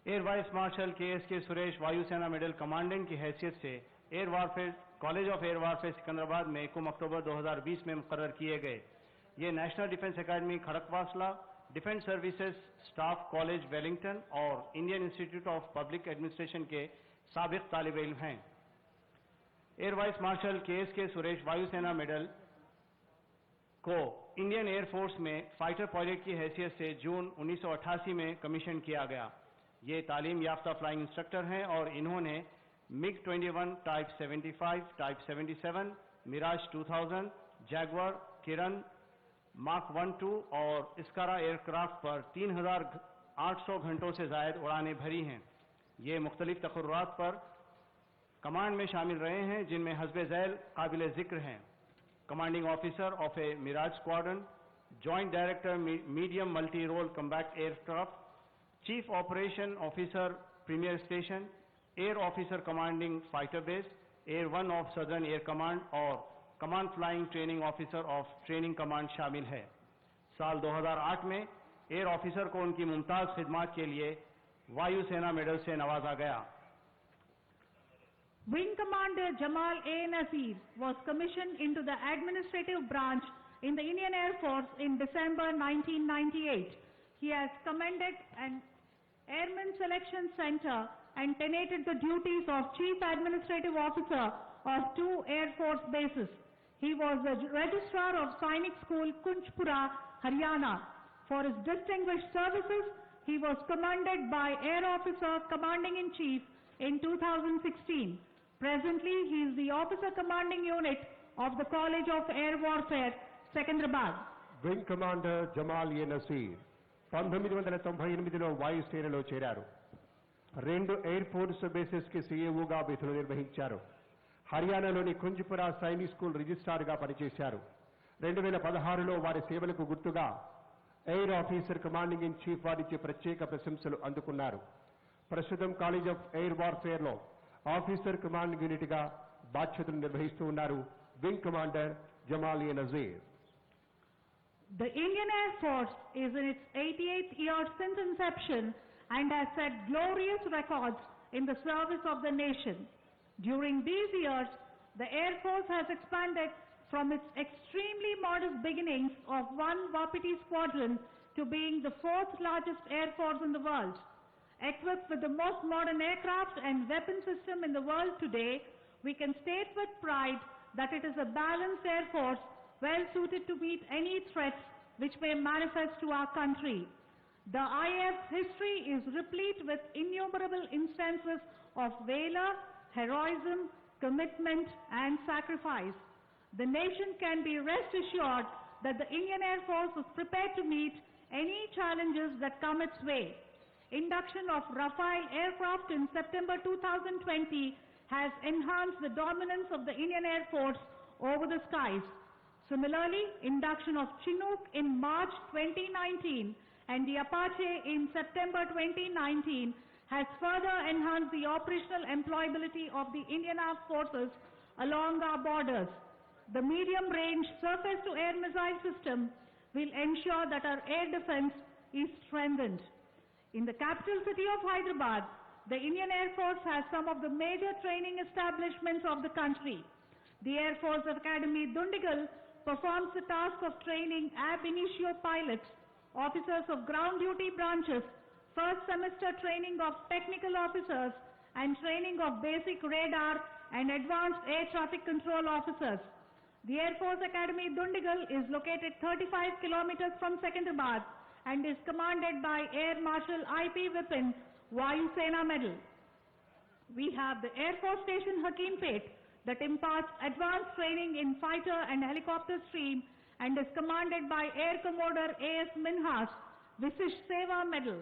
[SPEAKER 2] Air vice marshal K Suresh वायुसेना medal commandant की हैसियत से air warfare college of air warfare Secunderabad में 1 अक्टूबर 2020 में मुकर्रर किए गए। ये national defence academy Khadakwasla, defence services staff college Wellington और Indian institute of public administration के साबिक तालिब इल्म हैं। Air vice marshal K Suresh वायुसेना मेडल को इंडियन एयरफोर्स में फाइटर पायलट की हैसियत से जून 1988 में कमीशन किया गया। ये तालीम याफ्ता फ्लाइंग इंस्ट्रक्टर हैं और इन्होंने MiG 21, type 75, type 77, Mirage 2000, Jaguar, Kiran, mark 1-2 और स्कारा एयरक्राफ्ट पर 3800 घंटों से जायद उड़ानें भरी हैं। ये मुख्तलिफ तकर्रुरात पर कमांड में शामिल रहे हैं, जिनमें हस्बे झैल काबिल जिक्र हैं। Commanding officer of a Mirage squadron, joint director medium multi role combat aircraft, chief operation officer premier station, air officer commanding fighter base, air 1 of southern air command और command flying training officer of training command शामिल है। साल 2008 में air officer को उनकी मुमताज खिदमात के लिए वायुसेना मेडल से नवाजा गया।
[SPEAKER 1] Wing Commander Jamal A. Nazir was commissioned into the administrative branch in the Indian Air Force in December 1998. He has commanded an Airman Selection Center and tenated the duties of Chief Administrative Officer of 2 Air Force bases. He was the Registrar of Sainik School, Kunjpura, Haryana. For his distinguished services, he was commended by Air Officer Commanding-in-Chief in 2016. Presently, he is the Officer Commanding Unit of the College of Air Warfare, Secunderabad.
[SPEAKER 3] Wing commander Jamal A Naseer 1998లో వాయుసేనలో చేరారు. 2 air force bases కి సీఏఓగా విధులు నిర్వహించారు. హర్యానాలోని కుంజ్పురా Sainik school రిజిస్ట్రార్గా పనిచేశారు. 2016లో వారి సేవలకు గుర్తుగా air officer commanding in chief వారిచే ప్రత్యేక ప్రశంసలు అందుకున్నారు. ప్రస్తుతం కాలేజ్ ఆఫ్ ఎయిర్ వార్ఫేర్లో ఆఫీసర్ కమాండింగ్ యూనిట్గా బాధ్యతలు నిర్వహిస్తూ ఉన్నారు wing commander Jamal A Nazir.
[SPEAKER 1] The Indian Air Force is in its 88th year since inception and has set glorious records in the service of the nation. During these years, the Air Force has expanded from its extremely modest beginnings of 1 Wapiti squadron to being the 4th largest air force in the world. Equipped with the most modern aircraft and weapon system in the world today, we can state with pride that it is a balanced air force well suited to meet any threats which may manifest to our country. The IAF's history is replete with innumerable instances of valor, heroism, commitment and sacrifice. The nation can be rest assured that the Indian Air Force is prepared to meet any challenges that come its way. Induction of Rafale aircraft in September 2020 has enhanced the dominance of the Indian Air Force over the skies. Similarly, induction of Chinook in March 2019 and the Apache in September 2019 has further enhanced the operational employability of the Indian Armed Forces along our borders. The medium-range surface-to-air missile system will ensure that our air defense is strengthened. In the capital city of Hyderabad, the Indian Air Force has some of the major training establishments of the country. The Air Force Academy Dundigal performs the task of training ab initio pilots, officers of ground duty branches, first semester training of technical officers, and training of basic radar and advanced air traffic control officers. The Air Force Academy Dundigal is located 35 kilometers from Secunderabad and is commanded by Air Marshal I.P. Vipin, Vayu Sena Medal. We have the Air Force Station Hakimpet that imparts advanced training in fighter and helicopter stream and is commanded by Air Commodore A.S. Minhas, Visish Seva Medal.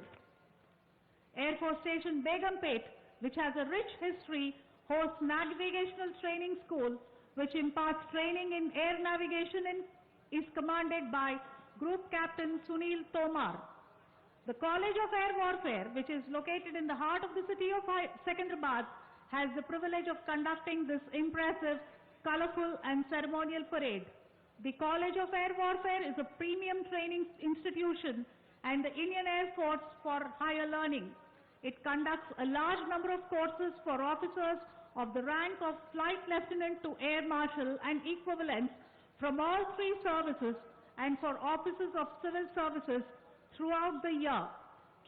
[SPEAKER 1] Air Force Station Begumpet, which has a rich history, hosts Navigational Training School, which imparts training in air navigation and is commanded by Group Captain Sunil Tomar. The College of Air Warfare, which is located in the heart of the city of Secunderabad, has the privilege of conducting this impressive, colorful and ceremonial parade. The College of Air Warfare is a premium training institution and the Indian Air Force for higher learning. It conducts a large number of courses for officers of the rank of Flight Lieutenant to Air Marshal and equivalents from all three services and for officers of civil services throughout the year.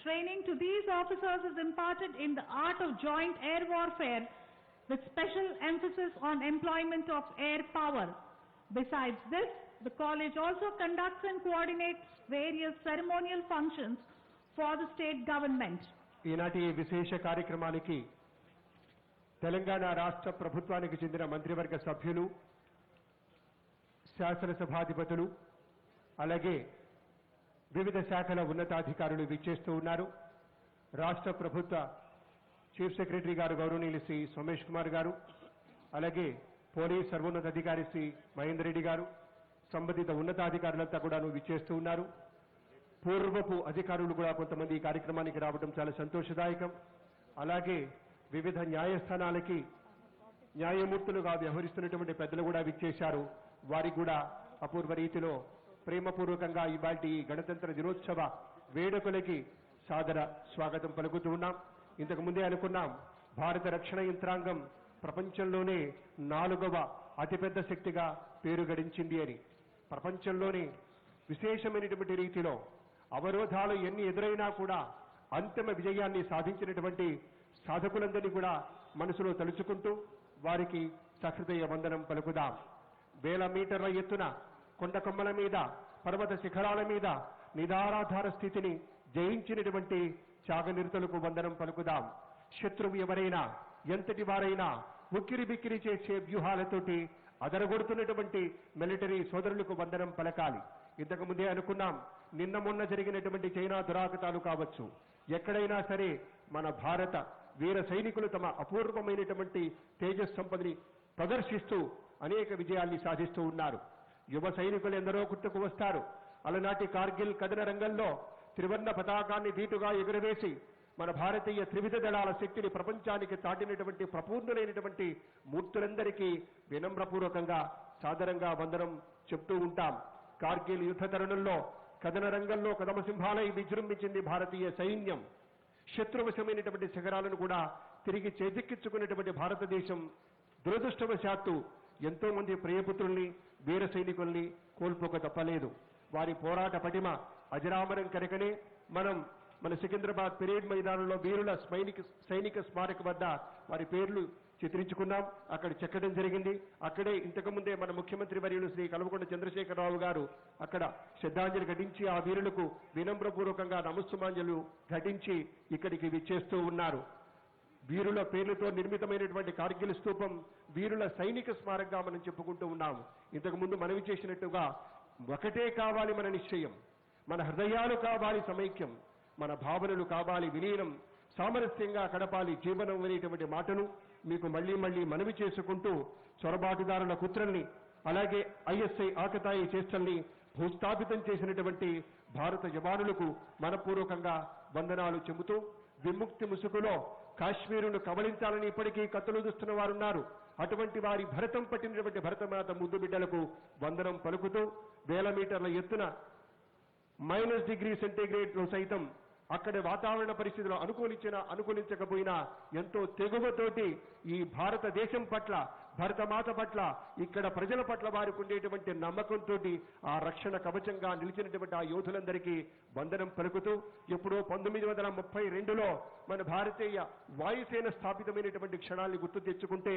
[SPEAKER 1] Training to these officers is imparted in the art of joint air warfare with special emphasis on employment of air power. Besides this, the college also conducts and coordinates various ceremonial functions for the state government.
[SPEAKER 3] ఈనాటి ఈ విశేష కార్యక్రమానికి తెలంగాణ రాష్ట్ర ప్రభుత్వానికి చెందిన మంత్రివర్గ సభ్యులు, శాసనసభాధిపతులు, అలాగే వివిధ శాఖల ఉన్నతాధికారులు విచ్చేస్తూ ఉన్నారు. రాష్ట్ర ప్రభుత్వ చీఫ్ సెక్రటరీ గారు గౌరవనీయులు శ్రీ సోమేష్ కుమార్ గారు, అలాగే పోలీస్ సర్వోన్నతాధికారి శ్రీ మహేందర్ రెడ్డి గారు, సంబంధిత ఉన్నతాధికారులంతా కూడాను విచ్చేస్తూ ఉన్నారు. పూర్వపు అధికారులు కూడా కొంతమంది ఈ కార్యక్రమానికి రావడం చాలా సంతోషదాయకం. అలాగే వివిధ న్యాయస్థానాలకి న్యాయమూర్తులుగా వ్యవహరిస్తున్నటువంటి పెద్దలు కూడా విచ్చేశారు. వారికి కూడా అపూర్వ రీతిలో ప్రేమపూర్వకంగా ఇవాల్టి గణతంత్ర దినోత్సవ వేడుకలకి సాదర స్వాగతం పలుకుతూ ఉన్నాం. ఇంతకు ముందే అనుకున్నాం, భారత రక్షణ యంత్రాంగం ప్రపంచంలోనే 4వ అతిపెద్ద శక్తిగా పేరు గడించింది అని. ప్రపంచంలోనే విశేషమైనటువంటి రీతిలో అవరోధాలు ఎన్ని ఎదురైనా కూడా అంతిమ విజయాన్ని సాధించినటువంటి సాధకులందరినీ కూడా మనసులో తలుచుకుంటూ వారికి సహృదయ వందనం పలుకుదాం. వేల మీటర్ల ఎత్తున కొండ కొమ్మల మీద, పర్వత శిఖరాల మీద నిదారాధార స్థితిని జయించినటువంటి త్యాగనిరతులకు వందనం పలుకుదాం. శత్రువు ఎవరైనా, ఎంతటి వారైనా ఉక్కిరి బిక్కిరి చేసే వ్యూహాలతోటి అదరగొడుతున్నటువంటి మిలిటరీ సోదరులకు వందనం పలకాలి. ఇంతకు ముందే అనుకున్నాం, నిన్న మొన్న జరిగినటువంటి చైనా దురాగతాలు కావచ్చు, ఎక్కడైనా సరే మన భారత వీర సైనికులు తమ అపూర్వమైనటువంటి తేజస్ సంపదని ప్రదర్శిస్తూ అనేక విజయాల్ని సాధిస్తూ ఉన్నారు. యువ సైనికులు ఎందరో గుర్తుకు వస్తారు. అలనాటి కార్గిల్ కదన రంగంలో త్రివర్ణ పతాకాన్ని ధీటుగా ఎగురవేసి మన భారతీయ త్రివిధ దళాల శక్తిని ప్రపంచానికి చాటినటువంటి ప్రపూర్ణులైనటువంటి మూర్తులందరికీ వినమ్రపూర్వకంగా సాదరంగా వందనం చెప్తూ ఉంటాం. కార్గిల్ యుద్ధ తరుణంలో కదన రంగంలో కదమసింహాలై విజృంభించింది భారతీయ సైన్యం. శత్రువశమైనటువంటి శిఖరాలను కూడా తిరిగి చేజిక్కించుకున్నటువంటి భారతదేశం దురదృష్టవశాత్తు ఎంతో మంది ప్రియపుత్రుల్ని, వీర సైనికుల్ని కోల్పోక తప్పలేదు. వారి పోరాట పటిమ అజరామరం కనుకనే మనం మన సికింద్రాబాద్ పెరేడ్ మైదానంలో వీరుల సైనిక స్మారక వద్ద వారి పేర్లు చిత్రించుకున్నాం. అక్కడ చెక్కడం జరిగింది. అక్కడే ఇంతకుముందే మన ముఖ్యమంత్రి వర్యులు శ్రీ కల్వకుంట్ల చంద్రశేఖరరావు గారు అక్కడ శ్రద్ధాంజలి ఘటించి ఆ వీరులకు వినమ్రపూర్వకంగా నమస్సుమాంజలు ఘటించి ఇక్కడికి విచ్చేస్తూ ఉన్నారు. వీరుల పేర్లతో నిర్మితమైనటువంటి కార్గిల్ స్తూపం వీరుల సైనిక స్మారకంగా మనం చెప్పుకుంటూ ఉన్నాము. ఇంతకు ముందు మనవి చేసినట్టుగా ఒకటే కావాలి మన నిశ్చయం, మన హృదయాలు కావాలి సమైక్యం, మన భావనలు కావాలి విలీనం, సామరస్యంగా గడపాలి జీవనం అనేటువంటి మాటను మీకు మళ్లీ మళ్లీ మనవి చేసుకుంటూ చొరబాటుదారుల కుట్రల్ని, అలాగే ఐఎస్ఐ ఆకతాయి చేష్టల్ని భూస్థాపితం చేసినటువంటి భారత జవానులకు మనపూర్వకంగా వందనాలు చెబుతూ, విముక్తి ముసుగులో కాశ్మీరును కబళించాలని ఇప్పటికీ కత్తులు దూస్తున్న వారున్నారు. అటువంటి వారి భరతం పట్టినటువంటి భరతమాత ముద్దు బిడ్డలకు వందనం పలుకుతూ, వేల మీటర్ల ఎత్తున -°C సైతం అక్కడ వాతావరణ పరిస్థితులు అనుకూలించకపోయినా ఎంతో తెగువతోటి ఈ భారతదేశం పట్ల, భరతమాత పట్ల, ఇక్కడ ప్రజల పట్ల వారికి ఉండేటువంటి నమ్మకంతో ఆ రక్షణ కవచంగా నిలిచినటువంటి ఆ యోధులందరికీ వందనం పలుకుతూ, ఎప్పుడో 1932లో మన భారతీయ వాయుసేన స్థాపితమైనటువంటి క్షణాన్ని గుర్తు తెచ్చుకుంటే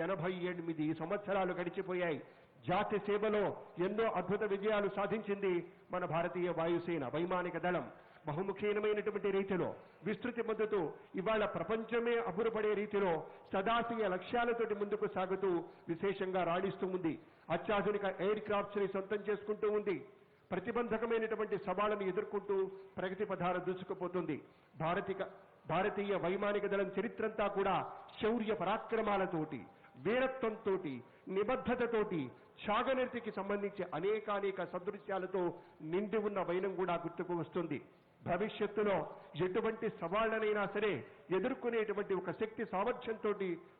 [SPEAKER 3] 88 సంవత్సరాలు గడిచిపోయాయి. జాతి సేవలో ఎన్నో అద్భుత విజయాలు సాధించింది మన భారతీయ వాయుసేన వైమానిక దళం. బహుముఖీనమైనటువంటి రీతిలో విస్తృతి పొందుతూ ఇవాళ ప్రపంచమే అబ్బురపడే రీతిలో సదాశయ లక్ష్యాలతోటి ముందుకు సాగుతూ విశేషంగా రాణిస్తూ ఉంది. అత్యాధునిక ఎయిర్ క్రాఫ్ట్స్ ని సొంతం చేసుకుంటూ ఉంది. ప్రతిబంధకమైనటువంటి సవాళ్లను ఎదుర్కొంటూ ప్రగతి పథాన దూసుకుపోతుంది. భారతీయ వైమానిక దళం చరిత్రంతా కూడా శౌర్య పరాక్రమాలతోటి, వీరత్వంతో, నిబద్ధతతోటి, త్యాగనిరతికి సంబంధించి అనేక సదృశ్యాలతో నిండి ఉన్న వైనం కూడా గుర్తుకు వస్తుంది. భవిష్యత్తులో ఎటువంటి సవాళ్లనైనా సరే ఎదుర్కొనేటువంటి ఒక శక్తి సామర్థ్యంతో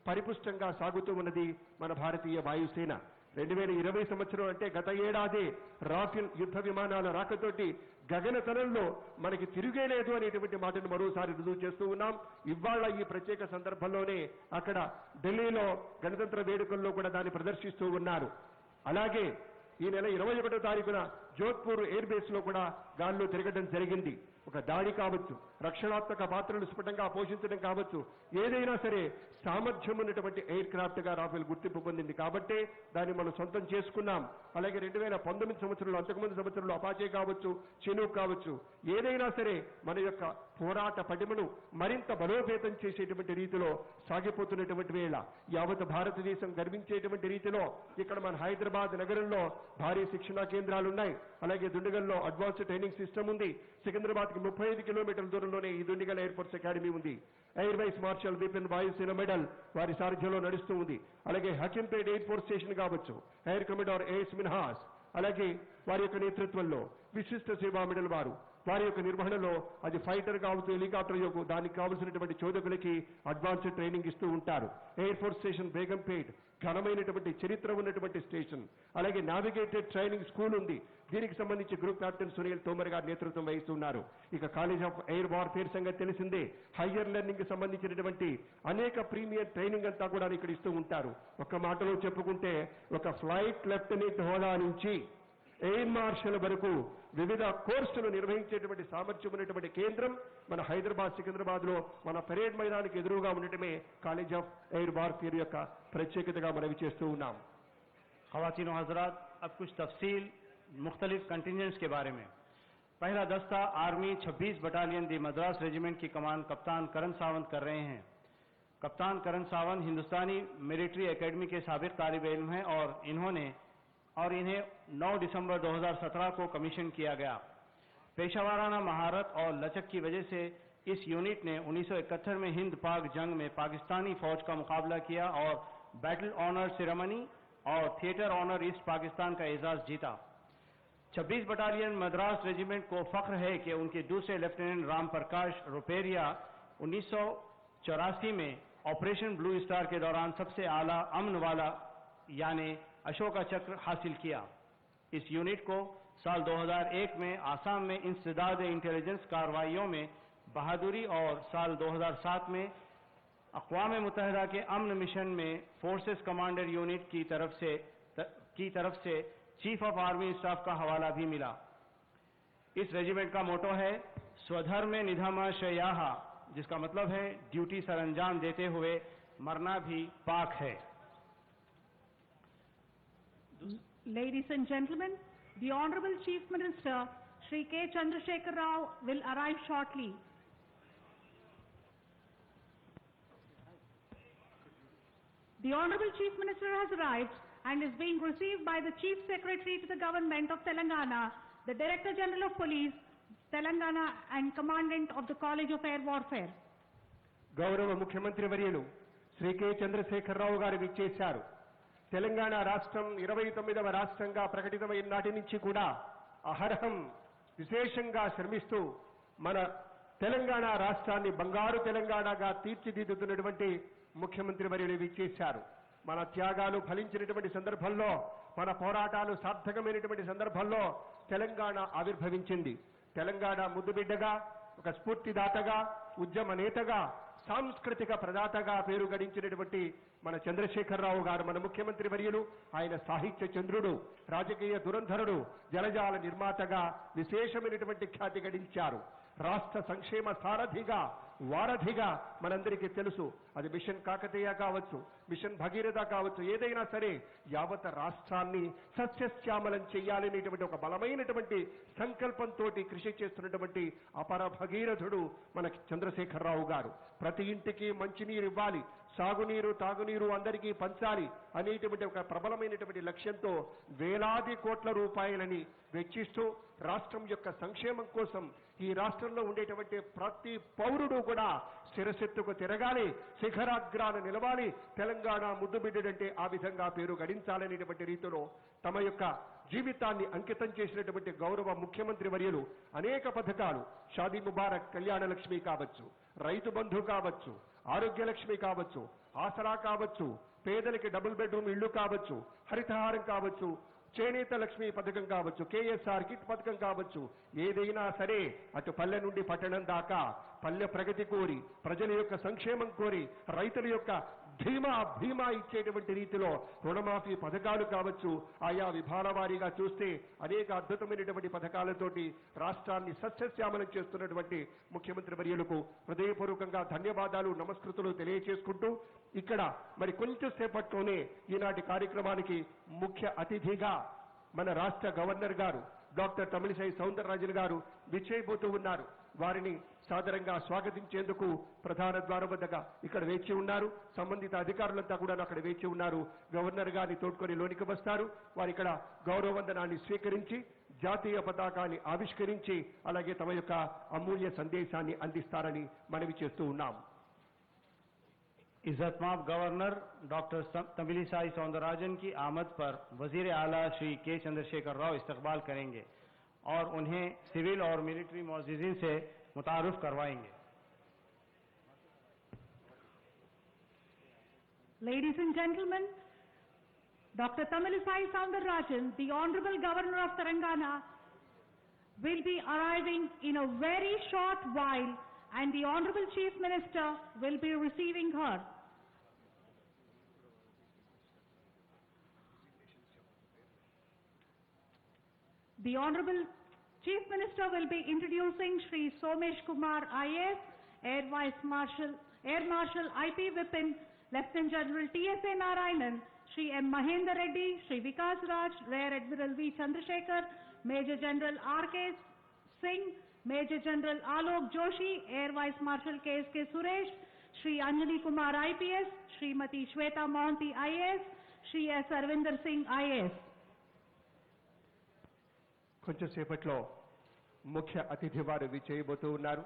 [SPEAKER 3] పరిపుష్టంగా సాగుతూ ఉన్నది మన భారతీయ వాయుసేన. 2020 సంవత్సరం అంటే గత ఏడాది రాఫెల్ యుద్ధ విమానాల రాకతోటి గగనతలంలో మనకి తిరిగే లేదు అనేటువంటి మాటను మరోసారి రుజువు చేస్తూ ఉన్నాం. ఇవాళ ఈ ప్రత్యేక సందర్భంలోనే అక్కడ ఢిల్లీలో గణతంత్ర వేడుకల్లో కూడా దాన్ని ప్రదర్శిస్తూ ఉన్నారు. అలాగే ఈ నెల 21వ తారీఖున జోధ్పూర్ ఎయిర్ బేస్ లో కూడా గాల్లో తిరగడం జరిగింది. ఒక దాడి కావచ్చు, రక్షణాత్మక పాత్రను స్ఫుటంగా పోషించడం కావచ్చు, ఏదైనా సరే సామర్థ్యం ఉన్నటువంటి ఎయిర్ క్రాఫ్ట్ గా రాఫెల్ గుర్తింపు పొందింది కాబట్టే దాన్ని మనం సొంతం చేసుకున్నాం. అలాగే 2019 సంవత్సరంలో, అంతకుముందు సంవత్సరంలో అపాచే కావచ్చు, చినూక్ కావచ్చు, ఏదైనా సరే మన యొక్క పోరాట పటిమను మరింత బలోపేతం చేసేటువంటి రీతిలో సాగిపోతున్నటువంటి వేళ యావత్ భారతదేశం గర్వించేటువంటి రీతిలో ఇక్కడ మన హైదరాబాద్ నగరంలో భారీ శిక్షణా కేంద్రాలు ఉన్నాయి. అలాగే దుండిగల్లో అడ్వాన్స్డ్ ట్రైనింగ్ సిస్టమ్ ఉంది. సికింద్రాబాద్ కి 35 కిలోమీటర్ల దూరంలోనే ఈ దుండిగల్ ఎయిర్ ఫోర్స్ అకాడమీ ఉంది. ఎయిర్ వైస్ మార్షల్ బిపిన్ వాయుసేన మెడల్ వారి సారథ్యంలో నడుస్తూ ఉంది. అలాగే హకీంపేట్ ఎయిర్ ఫోర్స్ స్టేషన్ కావచ్చు, ఎయిర్ కమాండర్ ఏఎస్ మిన్హాస్ అలాగే వారి యొక్క నేతృత్వంలో విశిష్ట సేవా మెడల్ వారి యొక్క నిర్వహణలో అది ఫైటర్ కావచ్చు, హెలికాప్టర్ యొక్క దానికి కావలసినటువంటి చోదకులకి అడ్వాన్స్డ్ ట్రైనింగ్ ఇస్తూ ఉంటారు. ఎయిర్ ఫోర్స్ స్టేషన్ బేగంపేట్ ఘనమైనటువంటి చరిత్ర ఉన్నటువంటి స్టేషన్. అలాగే నావిగేటెడ్ ట్రైనింగ్ స్కూల్ ఉంది. దీనికి సంబంధించి గ్రూప్ కెప్టెన్ సునీల్ తోమర్ గారు నేతృత్వం వహిస్తున్నారు. ఇక కాలేజ్ ఆఫ్ ఎయిర్ వార్ఫేర్ సంగతి తెలిసిందే. హయ్యర్ లెర్నింగ్ కి సంబంధించినటువంటి అనేక ప్రీమియర్ ట్రైనింగ్ అంతా కూడా ఇక్కడ ఇస్తూ ఉంటారు. ఒక్క మాటలో చెప్పుకుంటే ఒక ఫ్లైట్ లెఫ్టినెంట్ హోదా నుంచి ఎయిర్ మార్షల్ వరకు వివిధ కోర్సులు నిర్వహించేటువంటి సామర్థ్యం ఉన్నటువంటి కేంద్రం మన హైదరాబాద్ సికింద్రాబాద్ లో మన పరేడ్ మైదానికి ఎదురుగా ఉండటమే కాలేజ్ ఆఫ్ ఎయిర్ వార్ఫేర్ యొక్క ప్రత్యేకతగా మనవి చేస్తూ ఉన్నాం.
[SPEAKER 2] ख़वातीन व हजरात, अब कुछ तफसील मुख्तलिफ कंटिजेंट्स के बारे में। पहला दस्ता army 26 battalion the Madras regiment की कमान कप्तान करण सावंत कर रहे हैं। कप्तान करण सावंत हिंदुस्तानी मिलिट्री एकेडमी के साबिक तालिब इल्म हैं और इन्हें 9 दिसंबर 2017 को कमीशन किया गया। पेशावराना महारत और लचक की वजह से इस यूनिट ने 1971 में हिंद पाक जंग में पाकिस्तानी फौज का मुकाबला किया और बैटल ऑनर सेरेमनी और थिएटर ऑनर ईस्ट पाकिस्तान का एजाज जीता। 26 बटालियन मद्रास रेजिमेंट को फख्र है कि उनके दूसरे लेफ्टिनेंट राम प्रकाश रुपेरिया 1984 में ऑपरेशन ब्लू स्टार के दौरान सबसे आला अमन वाला यानी अशोका चक्र हासिल किया। इस यूनिट को साल 2001 में आसाम में इंसदाद इंटेलिजेंस कार्रवाइयों में बहादुरी और साल 2007 में अक़वाम मुत्तहिदा के अमन मिशन में फोर्सेस कमांडर यूनिट की तरफ से चीफ ऑफ आर्मी स्टाफ का हवाला भी मिला। इस रेजिमेंट का मोटो है स्वधर्म निधमा श्रेयाः, जिसका मतलब है ड्यूटी सरअंजाम देते हुए मरना भी पाक है।
[SPEAKER 1] Ladies and gentlemen, the Honorable Chief Minister, Shri K. Chandrasekhar Rao, will arrive shortly. The Honorable Chief Minister has arrived and is being received by the Chief Secretary to the Government of Telangana, the Director General of Police, Telangana and Commandant of the College of Air Warfare.
[SPEAKER 3] గౌరవ ముఖ్యమంత్రి వర్యులు Shri K Chandrashekar Rao గారు విచ్చేశారు. తెలంగాణ రాష్ట్రం 29వ రాష్ట్రంగా ప్రకటితమైన నాటి నుంచి కూడా అహర్హం విశేషంగా శ్రమిస్తూ మన తెలంగాణ రాష్ట్రాన్ని బంగారు తెలంగాణగా తీర్చిదిద్దుతున్నటువంటి ముఖ్యమంత్రి వర్యులు విచ్చేశారు. మన త్యాగాలు ఫలించినటువంటి సందర్భంలో, మన పోరాటాలు సార్థకమైనటువంటి సందర్భంలో తెలంగాణ ఆవిర్భవించింది. తెలంగాణ ముద్దుబిడ్డగా, ఒక స్ఫూర్తిదాతగా, ఉద్యమ నేతగా, సాంస్కృతిక ప్రదాతగా పేరు గడించినటువంటి మన చంద్రశేఖరరావు గారు మన ముఖ్యమంత్రి వర్యులు. ఆయన సాహిత్య చంద్రుడు, రాజకీయ దురంధరుడు, జలజాల నిర్మాతగా విశేషమైనటువంటి ఖ్యాతి గడించారు. రాష్ట్ర సంక్షేమ సారథిగా, వారధిగా మనందరికీ తెలుసు. అది మిషన్ కాకతీయ కావచ్చు, మిషన్ భగీరథ కావచ్చు, ఏదైనా సరే యావత్ రాష్ట్రాన్ని సస్యశ్యామలం చేయాలనేటువంటి ఒక బలమైనటువంటి సంకల్పంతో కృషి చేస్తున్నటువంటి అపర భగీరథుడు మన చంద్రశేఖరరావు గారు. ప్రతి ఇంటికి మంచినీరు ఇవ్వాలి, సాగునీరు, తాగునీరు అందరికీ పంచాలి అనేటువంటి ఒక ప్రబలమైనటువంటి లక్ష్యంతో వేలాది కోట్ల రూపాయలని వెచ్చిస్తూ రాష్ట్రం యొక్క సంక్షేమం కోసం ఈ రాష్ట్రంలో ఉండేటువంటి ప్రతి పౌరుడు కూడా శిరసెత్తుకు తిరగాలి, శిఖరాగ్రాన నిలవాలి, తెలంగాణ ముద్దుబిడ్డంటే ఆ విధంగా పేరు గడించాలనేటువంటి రీతిలో తమ యొక్క జీవితాన్ని అంకితం చేసినటువంటి గౌరవ ముఖ్యమంత్రి వర్యులు అనేక పథకాలు, షాదీ ముబారక్ కళ్యాణ లక్ష్మి కావచ్చు, రైతు బంధు కావచ్చు, ఆరోగ్య లక్ష్మి కావచ్చు, ఆసరా కావచ్చు, పేదలకి డబుల్ బెడ్రూమ్ ఇళ్లు కావచ్చు, హరితహారం కావచ్చు, చేనేత లక్ష్మి పథకం కావచ్చు, కేఎస్ఆర్ కిట్ పథకం కావచ్చు, ఏదైనా సరే అటు పల్లె నుండి పట్టణం దాకా పల్లె ప్రగతి కోరి, ప్రజల యొక్క సంక్షేమం కోరి, రైతుల యొక్క భీమా ఇచ్చేటువంటి రీతిలో రుణమాఫీ పథకాలు కావచ్చు, ఆయా విభాల వారీగా చూస్తే అనేక అద్భుతమైనటువంటి పథకాలతోటి రాష్ట్రాన్ని సస్యశ్యామలం చేస్తున్నటువంటి ముఖ్యమంత్రి వర్యులకు హృదయపూర్వకంగా ధన్యవాదాలు, నమస్కృతులు తెలియచేసుకుంటూ ఇక్కడ మరి కొంచెం సేపట్లోనే ఈనాటి కార్యక్రమానికి ముఖ్య అతిథిగా మన రాష్ట్ర గవర్నర్ గారు డాక్టర్ తమిళిసై సౌందరరాజన్ గారు విచ్చేయబోతూ ఉన్నారు. వారిని సాదరంగా స్వాగతించేందుకు ప్రధాన ద్వారం వద్దగా ఇక్కడ వేచి ఉన్నారు. సంబంధిత అధికారులంతా కూడా అక్కడ వేచి ఉన్నారు. గవర్నర్ గారిని తోడ్కొని లోనికి వస్తారు. వారు ఇక్కడ గౌరవవందనాన్ని స్వీకరించి జాతీయ పతాకాన్ని ఆవిష్కరించి అలాగే తమ యొక్క అమూల్య సందేశాన్ని అందిస్తారని మనవి చేస్తూ ఉన్నాం.
[SPEAKER 2] इज्जतमाब गवर्नर डॉक्टर तमिलिसाई सौंदरराजन की आमद पर वजीर आला श्री के चंद्रशेखर राव इस्तकबाल करेंगे और उन्हें सिविल और मिलिट्री मोअज़्ज़िज़ीन से मुतारुफ करवाएंगे.
[SPEAKER 1] Ladies and gentlemen, Dr. Tamilisai Soundararajan, the Honorable Governor of Telangana, will be arriving in a very short while, and the Honorable Chief Minister will be receiving her. The Honorable Chief Minister will be introducing Shri Somesh Kumar IAS, Air Marshal IP Vipin, Lieutenant General TSA Narayanan, Shri M. Mahendra Reddy, Shri Vikas Raj, Rear Admiral V. Chandrasekhar, Major General R.K. Singh, Major General Alok Joshi, Air Vice Marshal K.S.K. Suresh, Shri Anjali Kumar IPS, Srimati Shweta Mohanty IAS, Shri S. Arvinder Singh IAS.
[SPEAKER 3] కొంచెం సేపట్లో ముఖ్య అతిథి వారు విచ్చేయబోతూ ఉన్నారు.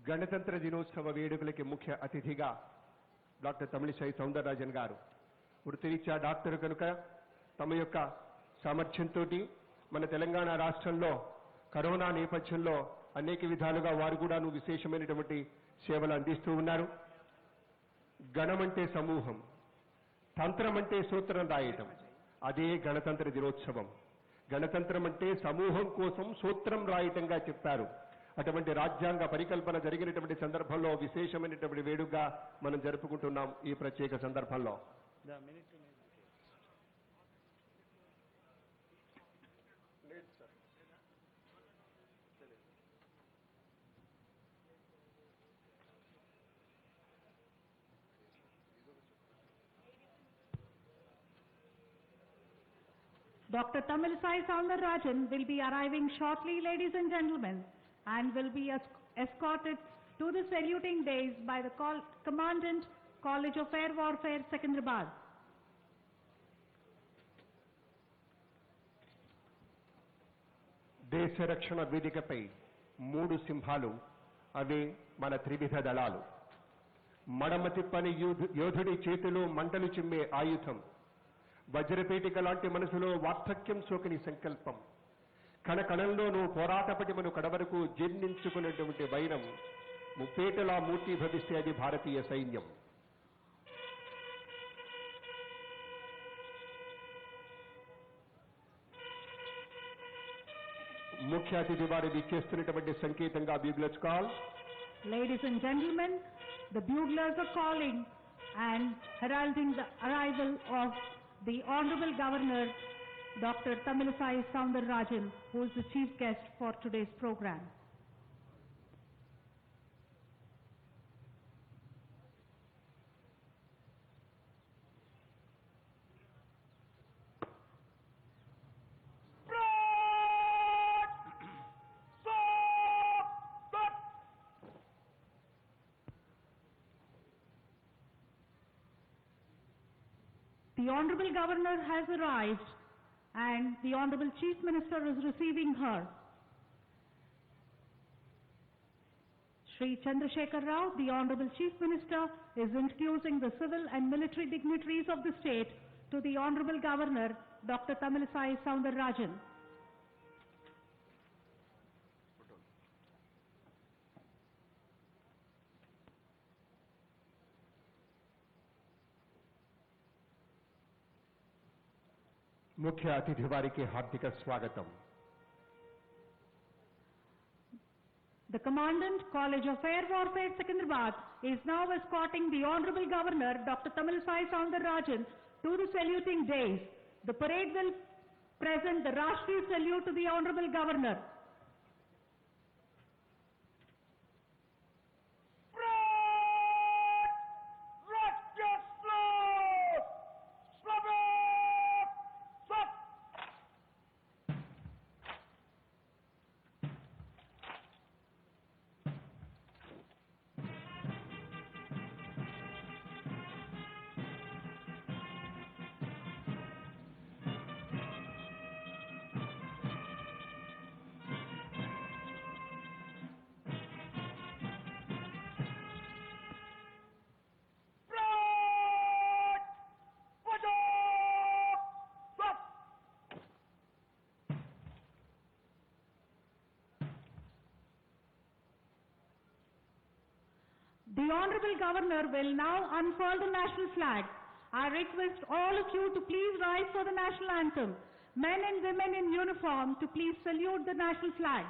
[SPEAKER 3] గణతంత్ర దినోత్సవ వేడుకలకి ముఖ్య అతిథిగా డాక్టర్ తమిళిసై సౌందరరాజన్ గారు వృత్తిరీత్యా డాక్టర్ కనుక తమ యొక్క సామర్థ్యంతో మన తెలంగాణ రాష్ట్రంలో కరోనా నేపథ్యంలో అనేక విధాలుగా వారు కూడాను విశేషమైనటువంటి సేవలు అందిస్తూ ఉన్నారు. గణమంటే సమూహం, తంత్రం అంటే సూత్రం రాయటం, అదే గణతంత్ర దినోత్సవం. గణతంత్రం అంటే సమూహం కోసం సూత్రం రాయటంగా చెప్పారు. అటువంటి రాజ్యాంగ పరికల్పన జరిగినటువంటి సందర్భంలో విశేషమైనటువంటి వేడుకగా మనం జరుపుకుంటున్నాం. ఈ ప్రత్యేక సందర్భంలో
[SPEAKER 1] Dr. Tamilisai Soundararajan will be arriving shortly, ladies and gentlemen, and will be escorted to the saluting days by the Commandant, College of Air Warfare, Secunderabad.
[SPEAKER 3] దేశ రక్షణ వేదికపై 3 సింహాలు, అవే మన త్రివిధ దళాలు. మడమ తిప్పని యోధుడి చేతిలో మంటలు చిమ్మే ఆయుధం, వజ్రపేటిక లాంటి మనసులో వార్ధక్యం సోకని సంకల్పం, కణకణంలోనూ పోరాటపటిమను కడవరకు జీర్ణించుకున్నటువంటి వైరం, ముప్పేటలా మూర్తి భవిస్తే అది భారతీయ సైన్యం. ముఖ్య అతిథి వారు విచ్చేస్తున్నటువంటి సంకేతంగా బ్యూగ్లర్స్ call.
[SPEAKER 1] Ladies and gentlemen, the buglers are calling and heralding the arrival of the Honorable Governor, Dr. Tamilisai Soundararajan, who is the chief guest for today's program. The Honorable Governor has arrived and the Honorable Chief Minister is receiving her. Shri Chandrasekhar Rao, the Honorable Chief Minister, is introducing the civil and military dignitaries of the state to the Honorable Governor, Dr. Tamilisai Soundararajan.
[SPEAKER 3] ముఖ్య అతిథి వారికి హార్దిక స్వాగతం.
[SPEAKER 1] The Commandant, College of Air Warfare, Secunderabad, is now escorting the Honorable Governor, Dr. Tamilisai Soundararajan, to the saluting dais. The parade will present the Rashtriya salute to the Honorable Governor. The Honorable Governor will now unfurl the national flag. I request all of you to please rise for the national anthem. Men and women in uniform to please salute the national flag.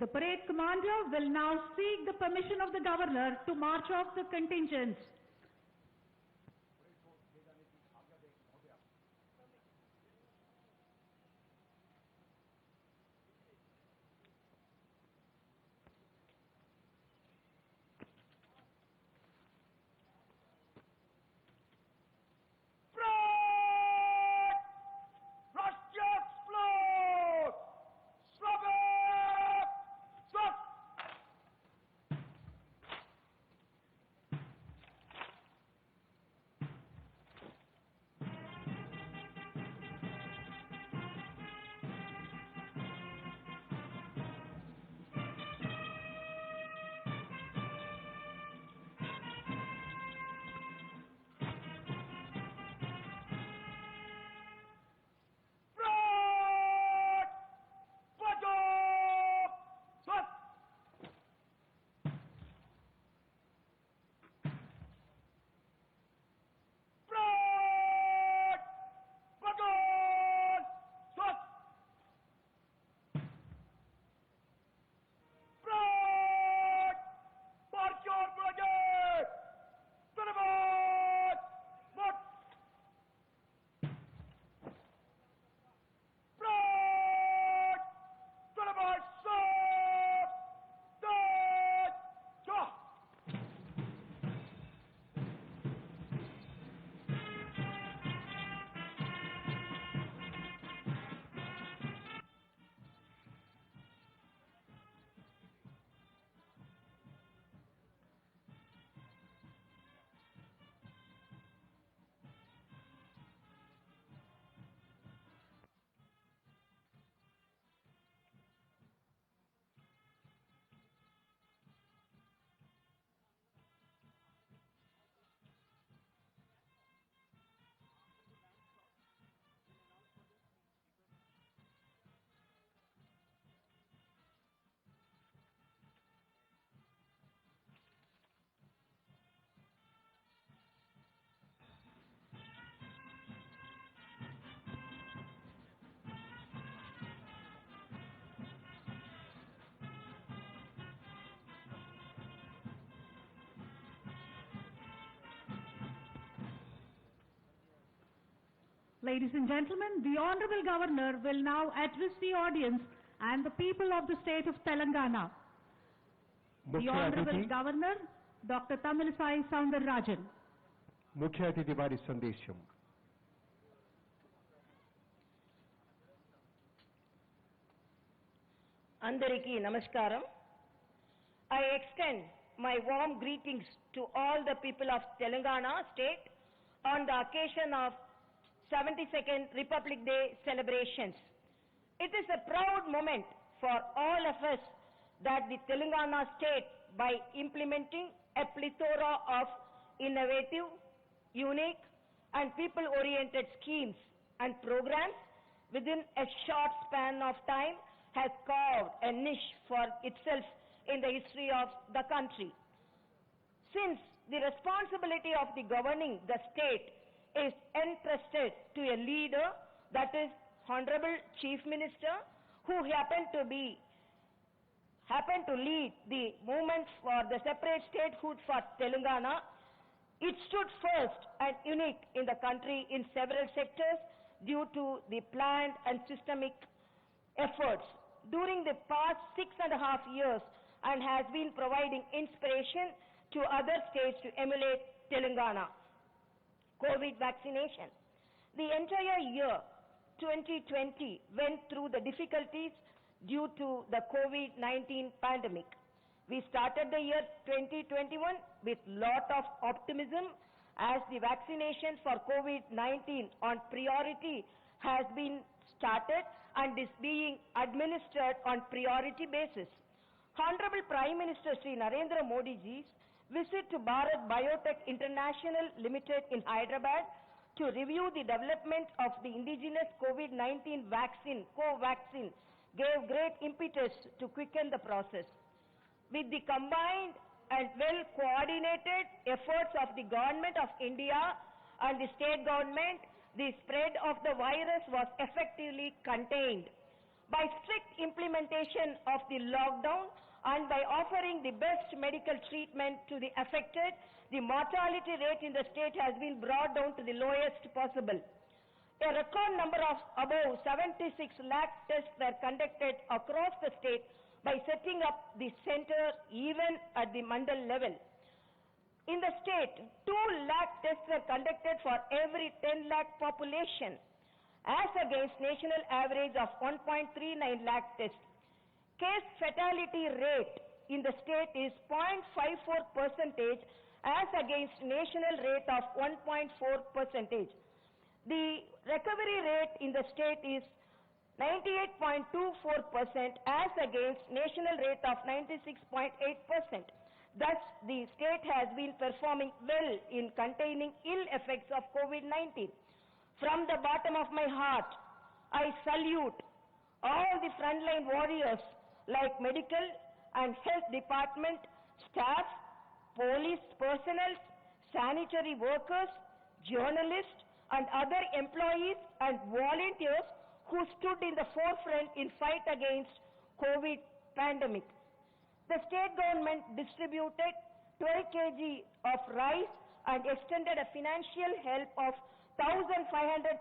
[SPEAKER 1] The parade commander will now seek the permission of the governor to march off the contingents. Ladies and gentlemen, the Honorable Governor will now address the audience and the people of the state of Telangana. The
[SPEAKER 3] मुख्य
[SPEAKER 1] Honorable
[SPEAKER 3] अतिथि
[SPEAKER 1] Governor, Dr. Tamilisai Soundararajan.
[SPEAKER 3] मुख्य अतिथि वारी संदेशम
[SPEAKER 5] Andariki Namaskaram. I extend my warm greetings to all the people of Telangana state on the occasion of 72nd Republic Day celebrations. It is a proud moment for all of us that the Telangana state, by implementing a plethora of innovative, unique and people-oriented schemes and programs within a short span of time, has carved a niche for itself in the history of the country. Since the responsibility of the governing the state is entrusted to a leader, that is Honorable Chief Minister, who happened to lead the movement for the separate statehood for Telangana, it stood first and unique in the country in several sectors due to the planned and systemic efforts during the past 6.5 years, and has been providing inspiration to other states to emulate Telangana. COVID vaccination. The entire year 2020 went through the difficulties due to the COVID-19 pandemic. We started the year 2021 with lot of optimism as the vaccination for COVID-19 on priority has been started and is being administered on priority basis. Honorable Prime Minister Sri Narendra Modi ji's visit to Bharat Biotech International Limited in Hyderabad to review the development of the indigenous COVID-19 vaccine, Covaxin, gave great impetus to quicken the process. With the combined and well-coordinated efforts of the Government of India and the state government, the spread of the virus was effectively contained. By strict implementation of the lockdown and by offering the best medical treatment to the affected, the mortality rate in the state has been brought down to the lowest possible. A record number of above 76 lakh tests were conducted across the state by setting up the center even at the mandal level. In the state, 2 lakh tests were conducted for every 10 lakh population, as against national average of 1.39 lakh tests. Case fatality rate in the state is 0.54%, as against national rate of 1.4%. The recovery rate in the state is 98.24%, as against national rate of 96.8%. Thus, the state has been performing well in containing ill effects of COVID-19. From the bottom of my heart, I salute all the frontline warriors like medical and health department staff, police personnel, sanitary workers, journalists, and other employees and volunteers who stood in the forefront in fight against COVID pandemic. The state government distributed 12 kg of rice and extended a financial help of 1,500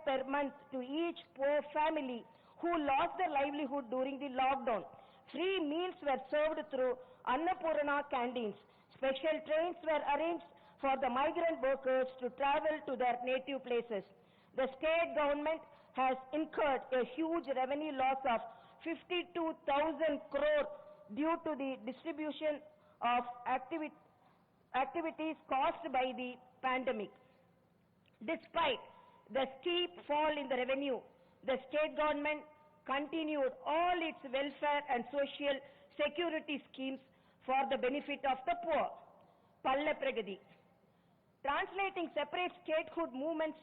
[SPEAKER 5] per month to each poor family who lost their livelihood during the lockdown. Free meals were served through Annapurna canteens. Special trains were arranged for the migrant workers to travel to their native places. The state government has incurred a huge revenue loss of 52,000 crore due to the distribution of activities caused by the pandemic. Despite the steep fall in the revenue, the state government continued all its welfare and social security schemes for the benefit of the poor. Palle Pragati. Translating separate statehood movement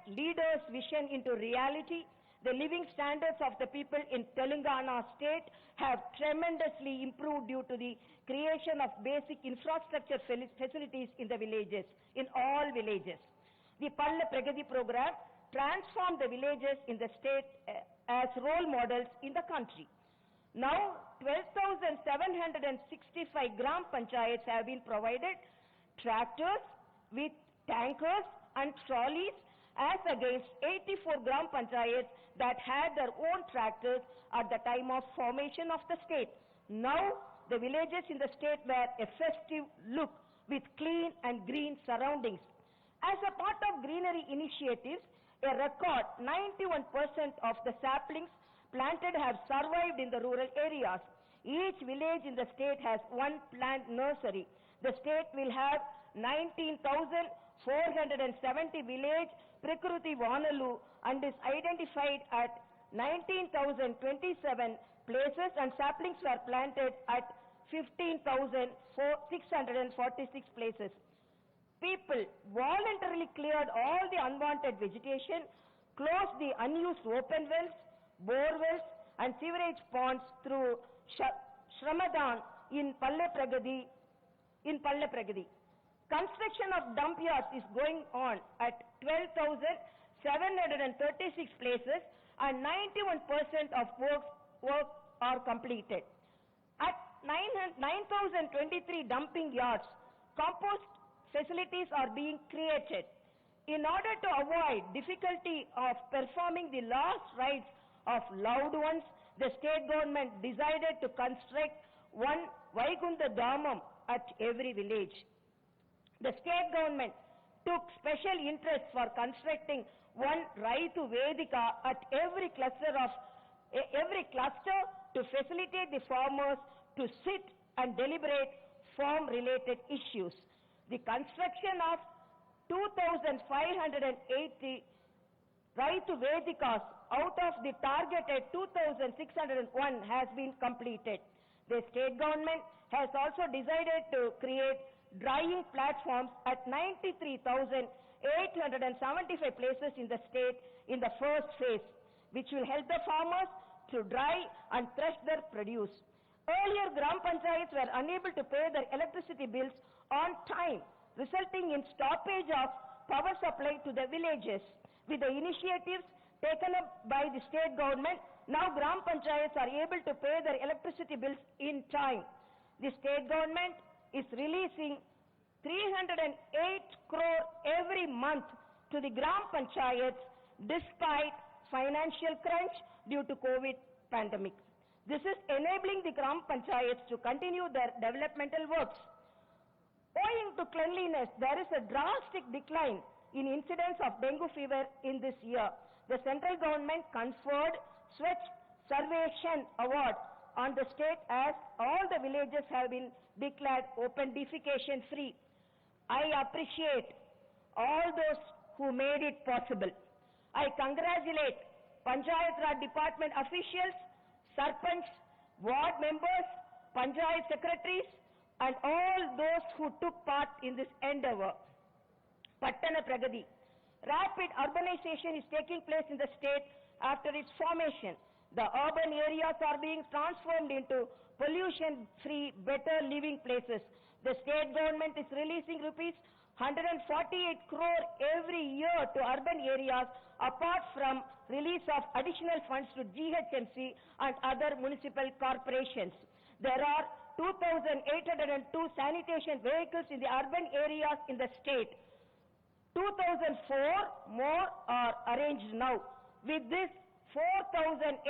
[SPEAKER 5] leaders' vision into reality, the living standards of the people in Telangana state have tremendously improved due to the creation of basic infrastructure facilities in the villages, in all villages. The Palle Pragati program transformed the villages in the state as role models in the country. Now, 12,765 gram panchayats have been provided tractors with tankers and trolleys as against 84 Gram Panchayats that had their own tractors at the time of formation of the state. Now, the villages in the state wear a festive look with clean and green surroundings. As a part of greenery initiatives, a record 91% of the saplings planted have survived in the rural areas. Each village in the state has one plant nursery. The state will have 19,470 village Prakruti Vanalu and is identified at 19,027 places, and saplings were planted at 15,646 places. People voluntarily cleared all the unwanted vegetation, closed the unused open wells, bore wells and sewerage ponds through Shramadan in Palle Pragati. Construction of dump yards is going on at 12,736 places and 91% of work are completed. At 9,023 dumping yards, compost facilities are being created. In order to avoid difficulty of performing the last rites of loved ones, the state government decided to construct one Vaikunta Dhamam at every village. The state government took special interest for constructing one Raitu Vedika at every cluster to facilitate the farmers to sit and deliberate farm-related issues. The construction of 2,580 Raitu Vedikas out of the targeted 2,601 has been completed. The state government has also decided to create drying platforms at 93,875 places in the state in the first phase, which will help the farmers to dry and thresh their produce. Earlier, Gram Panchayats were unable to pay their electricity bills on time, resulting in stoppage of power supply to the villages. With the initiatives taken up by the state government, now Gram Panchayats are able to pay their electricity bills in time. The state government is releasing 308 crore every month to the Gram Panchayats despite financial crunch due to COVID pandemic. This is enabling the Gram Panchayats to continue their developmental works. Owing to cleanliness, there is a drastic decline in incidence of dengue fever in this year. The central government conferred Swachh Sarveshan Award on the state as all the villages have been declared open defecation free. I appreciate all those who made it possible. I congratulate Panchayat Raj Department officials, Sarpanch, ward members, Panchayat secretaries, and all those who took part in this endeavor. Pattana Pragati. Rapid urbanization is taking place in the state after its formation. The urban areas are being transformed into pollution-free, better living places. The state government is releasing rupees 148 crore every year to urban areas, apart from release of additional funds to GHMC and other municipal corporations. There are 2,802 sanitation vehicles in the urban areas in the state. 2,004 more are arranged now. With this, 4,806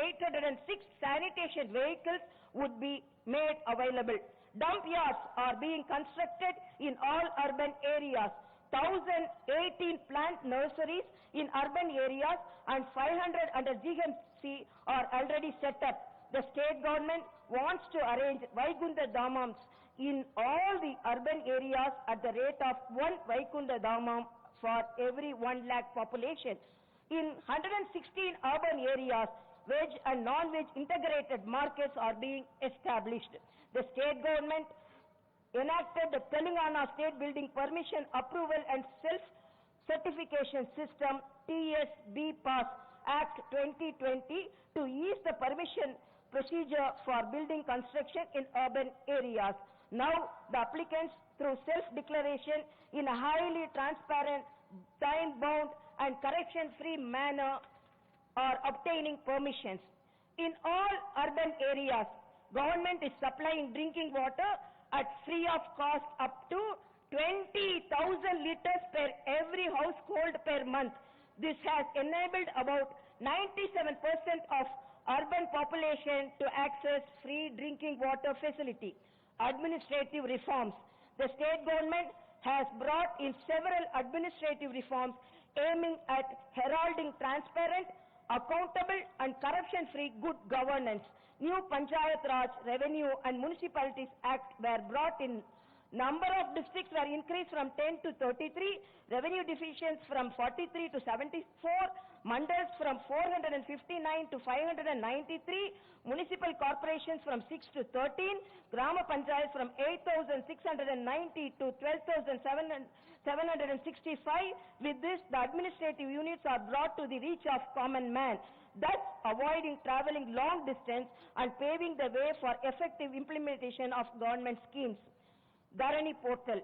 [SPEAKER 5] sanitation vehicles would be made available. Dump yards are being constructed in all urban areas. 1,018 plant nurseries in urban areas and 500 under GMC are already set up. The state government wants to arrange Vaikunta Dhamams in all the urban areas at the rate of one Vaikunta Dhamam for every 1 lakh population. In 116 urban areas, veg and non-veg integrated markets are being established. The state government enacted the Telangana State Building Permission Approval and Self-Certification System TSB Pass Act 2020 to ease the permission procedure for building construction in urban areas. Now, the applicants, through self-declaration in a highly transparent, time-bound and correction-free manner, are obtaining permissions. In all urban areas, government is supplying drinking water at free of cost up to 20,000 liters per every household per month. This has enabled about 97% of urban population to access free drinking water facility. Administrative reforms. The state government has brought in several administrative reforms aiming at heralding transparent, accountable and corruption-free good governance. New Panchayat Raj, Revenue and Municipalities Act were brought in. Number of districts were increased from 10 to 33, revenue divisions from 43 to 74, mandals from 459 to 593, municipal corporations from 6 to 13, Grama Panchayats from 8,690 to 12,765. With this, the administrative units are brought to the reach of common man, thus avoiding travelling long distance and paving the way for effective implementation of government schemes. Dharani portal.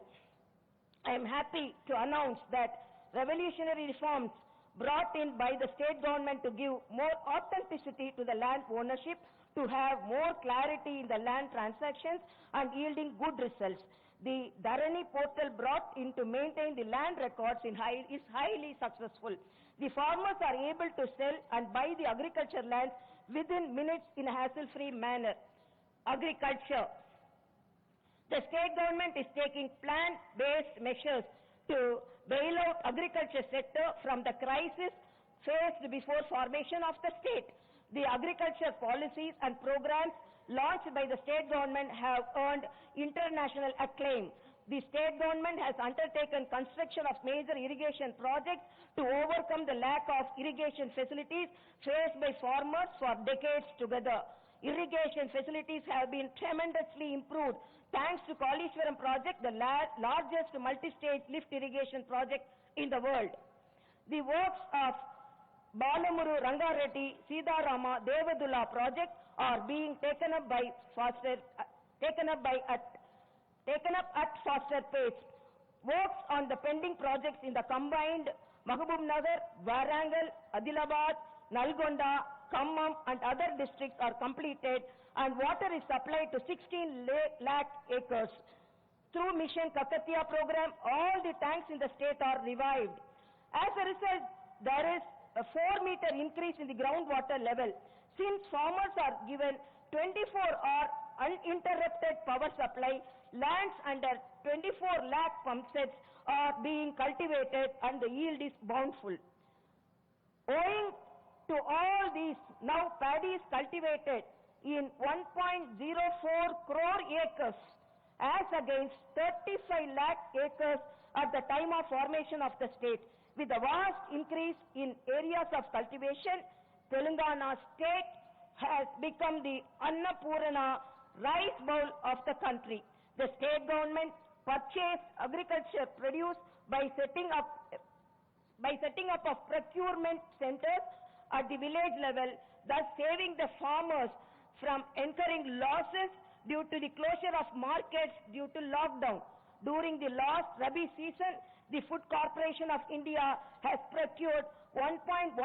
[SPEAKER 5] I am happy to announce that revolutionary reforms brought in by the state government to give more authenticity to the land ownership, to have more clarity in the land transactions and yielding good results. The Dharani portal brought in to maintain the land records is highly successful. The farmers are able to sell and buy the agriculture lands within minutes in a hassle-free manner. Agriculture. The state government is taking plan-based measures to bail out agriculture sector from the crisis faced before formation of the state. The agriculture policies and programs launched by the state government have earned international acclaim. The state government has undertaken construction of major irrigation projects to overcome the lack of irrigation facilities faced by farmers for decades together. Irrigation facilities have been tremendously improved thanks to Kalishwaram project, the largest multi-stage lift irrigation project in the world. The works of Balamuru Rangareddy Sidarama Devadula project are being taken up at faster pace. Works on the pending projects in the combined Mahabubnagar, Warangal, Adilabad, Nalgonda, Khammam and other districts are completed and water is supplied to 16 lakh acres. Through Mission Kakatiya program, all the tanks in the state are revived. As a result, there is a 4-meter increase in the groundwater level. Since farmers are given 24-hour uninterrupted power supply, lands under 24 lakh pump sets are being cultivated and the yield is bountiful. Owing to all these, now paddy is cultivated in 1.04 crore acres as against 35 lakh acres at the time of formation of the state. With a vast increase in areas of cultivation, Telangana state has become the Annapurna rice bowl of the country. The state government purchased agriculture produce by setting up of procurement centers at the village level, thus saving the farmers from incurring losses due to the closure of markets due to lockdown. During the last Rabi season, the Food Corporation of India has procured 1.15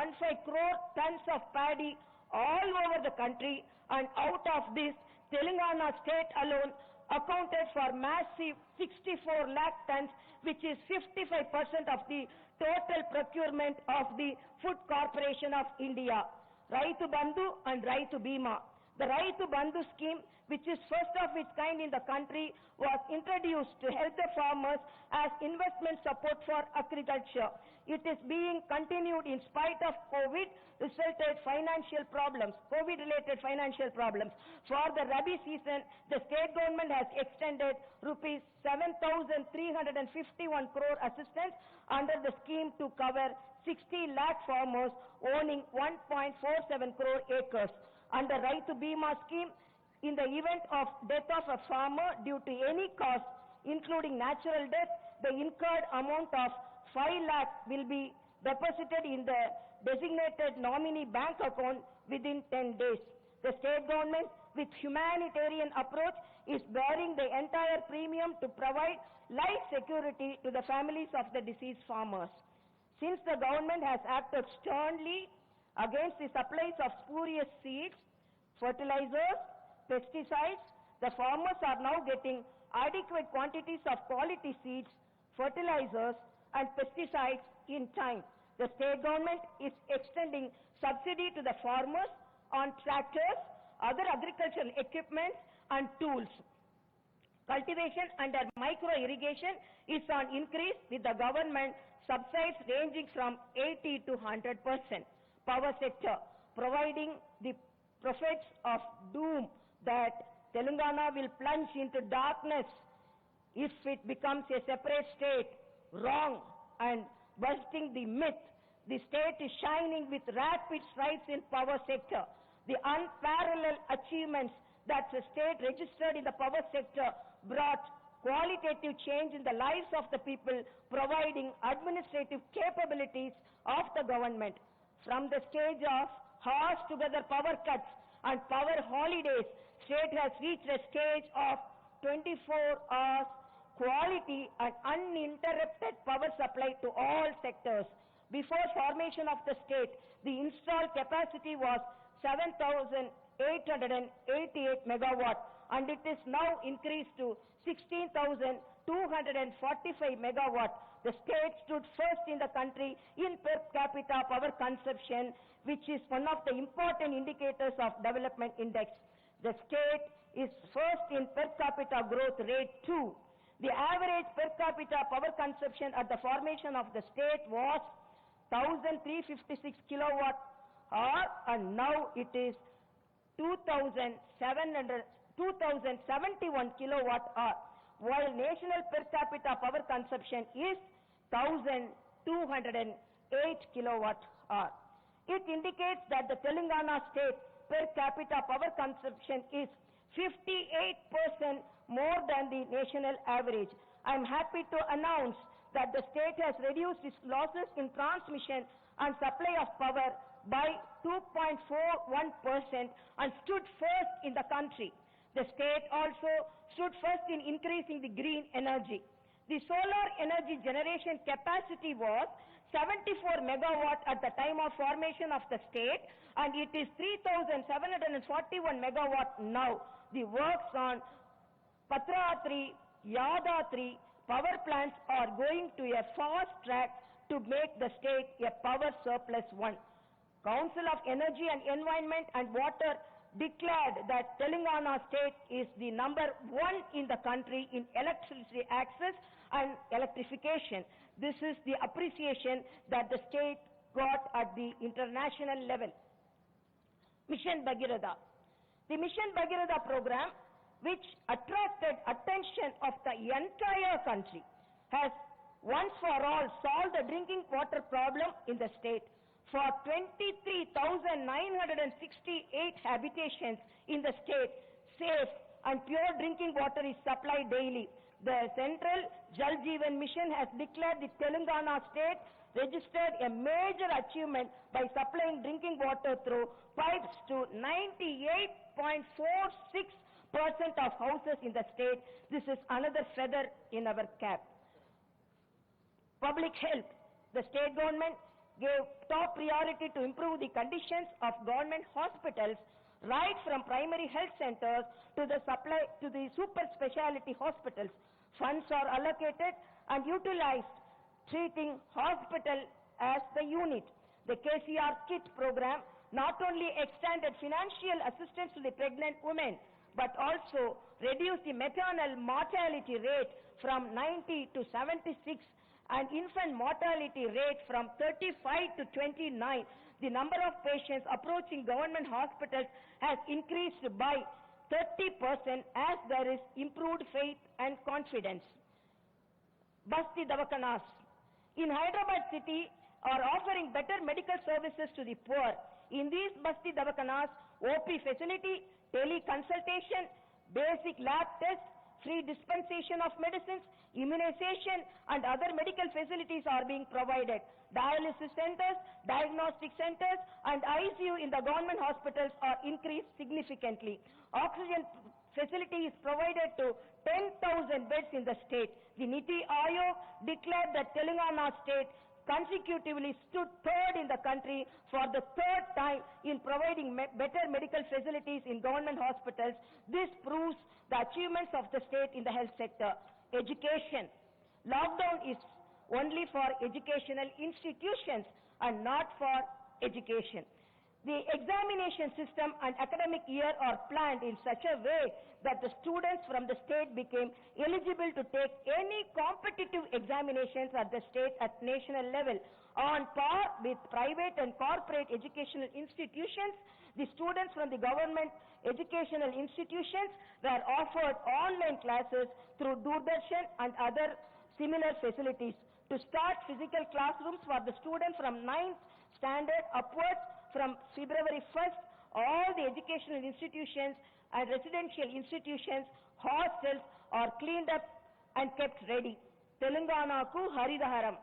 [SPEAKER 5] crore tons of paddy all over the country, and out of this, Telangana state alone accounted for massive 64 lakh tons, which is 55% of the total procurement of the Food Corporation of India. Raitu Bandhu and Raitu Bima. The Raitu Bandhu scheme, which is first of its kind in the country, was introduced to help the farmers as investment support for agriculture. It is being continued in spite of COVID-related financial problems. For the Rabi season, the state government has extended rupees 7,351 crore assistance under the scheme to cover 60 lakh farmers owning 1.47 crore acres. Under Raitu Bima scheme, in the event of death of a farmer due to any cause, including natural death, the incurred amount of 5 lakh will be deposited in the designated nominee bank account within 10 days. The state government, with humanitarian approach, is bearing the entire premium to provide life security to the families of the deceased farmers. Since the government has acted sternly against the supplies of spurious seeds, fertilizers, pesticides, the farmers are now getting adequate quantities of quality seeds, fertilizers and pesticides in time. The state government is extending subsidy to the farmers on tractors, other agricultural equipment and tools. Cultivation under micro-irrigation is on increase with the government subsidies ranging from 80 to 100%. Power sector providing the prophets of doom that Telangana will plunge into darkness if it becomes a separate state. Wrong, and busting the myth. The state is shining with rapid strides in power sector. The unparalleled achievements that the state registered in the power sector brought qualitative change in the lives of the people, providing administrative capabilities of the government. From the stage of horse together power cuts and power holidays, state has reached a stage of 24 hours quality and uninterrupted power supply to all sectors. Before formation of the state, the installed capacity was 7,888 megawatt, and it is now increased to 16,245 megawatt. The state stood first in the country in per capita power consumption, which is one of the important indicators of development index. The state is first in per capita growth rate too. The average per capita power consumption at the formation of the state was 1,356 kilowatt hour, and now it is 2,071 kilowatt hour, while national per capita power consumption is 1,208 kilowatt hour. It indicates that the Telangana state per capita power consumption is 58% more than the national average. I am happy to announce that the state has reduced its losses in transmission and supply of power by 2.41% and stood first in the country. The state also stood first in increasing the green energy. The solar energy generation capacity was 74 megawatt at the time of formation of the state, and it is 3,741 megawatt now. The works on Patratri, Yadatri power plants are going to a fast track to make the state a power surplus one. Council of Energy and Environment and Water declared that Telangana state is the number one in the country in electricity access and electrification. This is the appreciation that the state got at the international level. Mission Bhagiratha. The Mission Bhagiratha program, which attracted attention of the entire country, has once for all solved the drinking water problem in the state. For 23,968 habitations in the state, safe and pure drinking water is supplied daily. The Central Jal Jeevan Mission has declared the Telangana state registered a major achievement by supplying drinking water through pipes to 98.46% of houses in the state. This is another feather in our cap. Public health. The state government gave top priority to improve the conditions of government hospitals, right from primary health centers to the super specialty hospitals. Funds are allocated and utilized, treating hospital as the unit. The KCR KIT program not only extended financial assistance to the pregnant women, but also reduced the maternal mortality rate from 90 to 76 and infant mortality rate from 35 to 29. The number of patients approaching government hospitals has increased by 30% as there is improved faith and confidence. Basti Davakanas. In Hyderabad city are offering better medical services to the poor. In these Basti Davakanas, OP facility, teleconsultation, basic lab tests, free dispensation of medicines, immunization and other medical facilities are being provided. Dialysis centers, diagnostic centers and ICU in the government hospitals are increased significantly. Oxygen facility is provided to 10,000 beds in the state. The Niti Aayog declared that Telangana state consecutively stood third in the country for the third time in providing better medical facilities in government hospitals. This proves the achievements of the state in the health sector. Education. Lockdown is only for educational institutions and not for education. The examination system and academic year are planned in such a way that the students from the state became eligible to take any competitive examinations at the state at national level. On par with private and corporate educational institutions, the students from the government educational institutions were offered online classes through Doordarshan and other similar facilities. To start physical classrooms for the students from 9th standard upwards, from February 1st, all the educational institutions and residential institutions, hostels are cleaned up and kept ready. Telanganaku Haridaharam.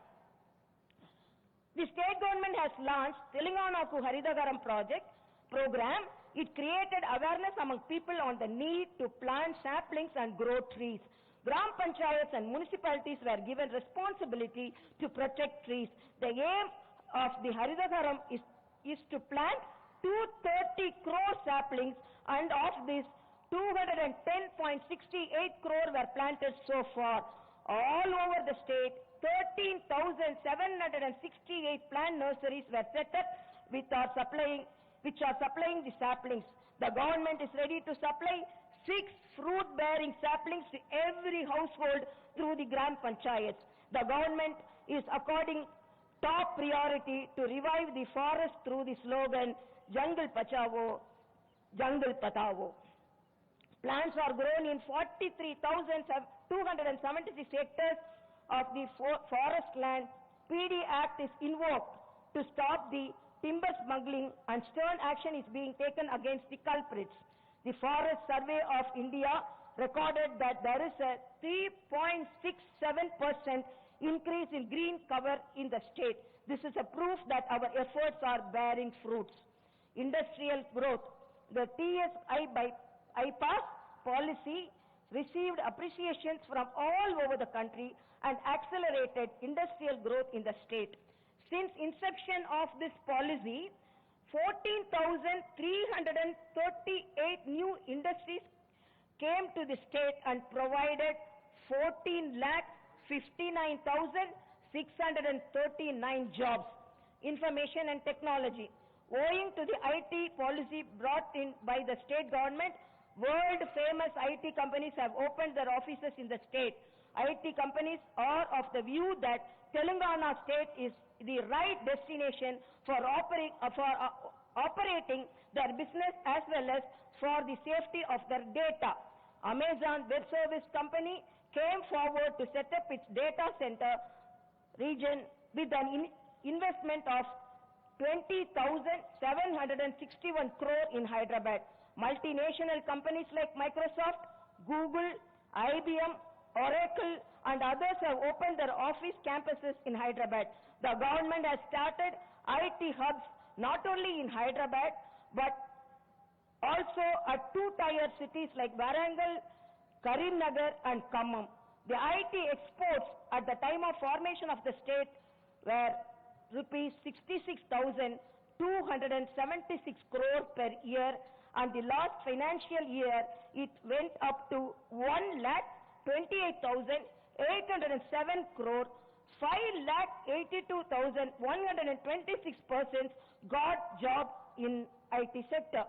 [SPEAKER 5] The state government has launched Telanganaku Haridaharam program. It created awareness among people on the need to plant saplings and grow trees. Gram panchayats and municipalities were given responsibility to protect trees. The aim of the Haridharam is to plant 230 crore saplings, and of this 210.68 crore were planted so far. All over the state, 13,768 plant nurseries were set up which are supplying the saplings. The government is ready to supply 6 fruit-bearing saplings to every household through the Gram Panchayats. The government is according top priority to revive the forest through the slogan, Jungle Bachao, Jungle Patao. Plants are grown in 43,276 hectares of the forest land. PD Act is invoked to stop the timber smuggling, and stern action is being taken against the culprits. The Forest Survey of India recorded that there is a 3.67% increase in green cover in the state. This is a proof that our efforts are bearing fruits. Industrial growth. The TSI-bypass policy received appreciations from all over the country and accelerated industrial growth in the state. Since inception of this policy, 14,338 new industries came to the state and provided 14,59,639 jobs. Information and technology. Owing to the IT policy brought in by the state government, world-famous IT companies have opened their offices in the state. IT companies are of the view that Telangana state is the right destination for operating their business as well as for the safety of their data. Amazon Web Service Company came forward to set up its data center region with an investment of 20,761 crore in Hyderabad. Multinational companies like Microsoft, Google, IBM, Oracle and others have opened their office campuses in Hyderabad. The government has started IT hubs not only in Hyderabad but also at 2-tier cities like Warangal, Karimnagar and Khammam. The IT exports at the time of formation of the state were rupees 66,276 crore per year, and the last financial year it went up to 1,28,807 crore. 5,82,126 persons got job in IT sector.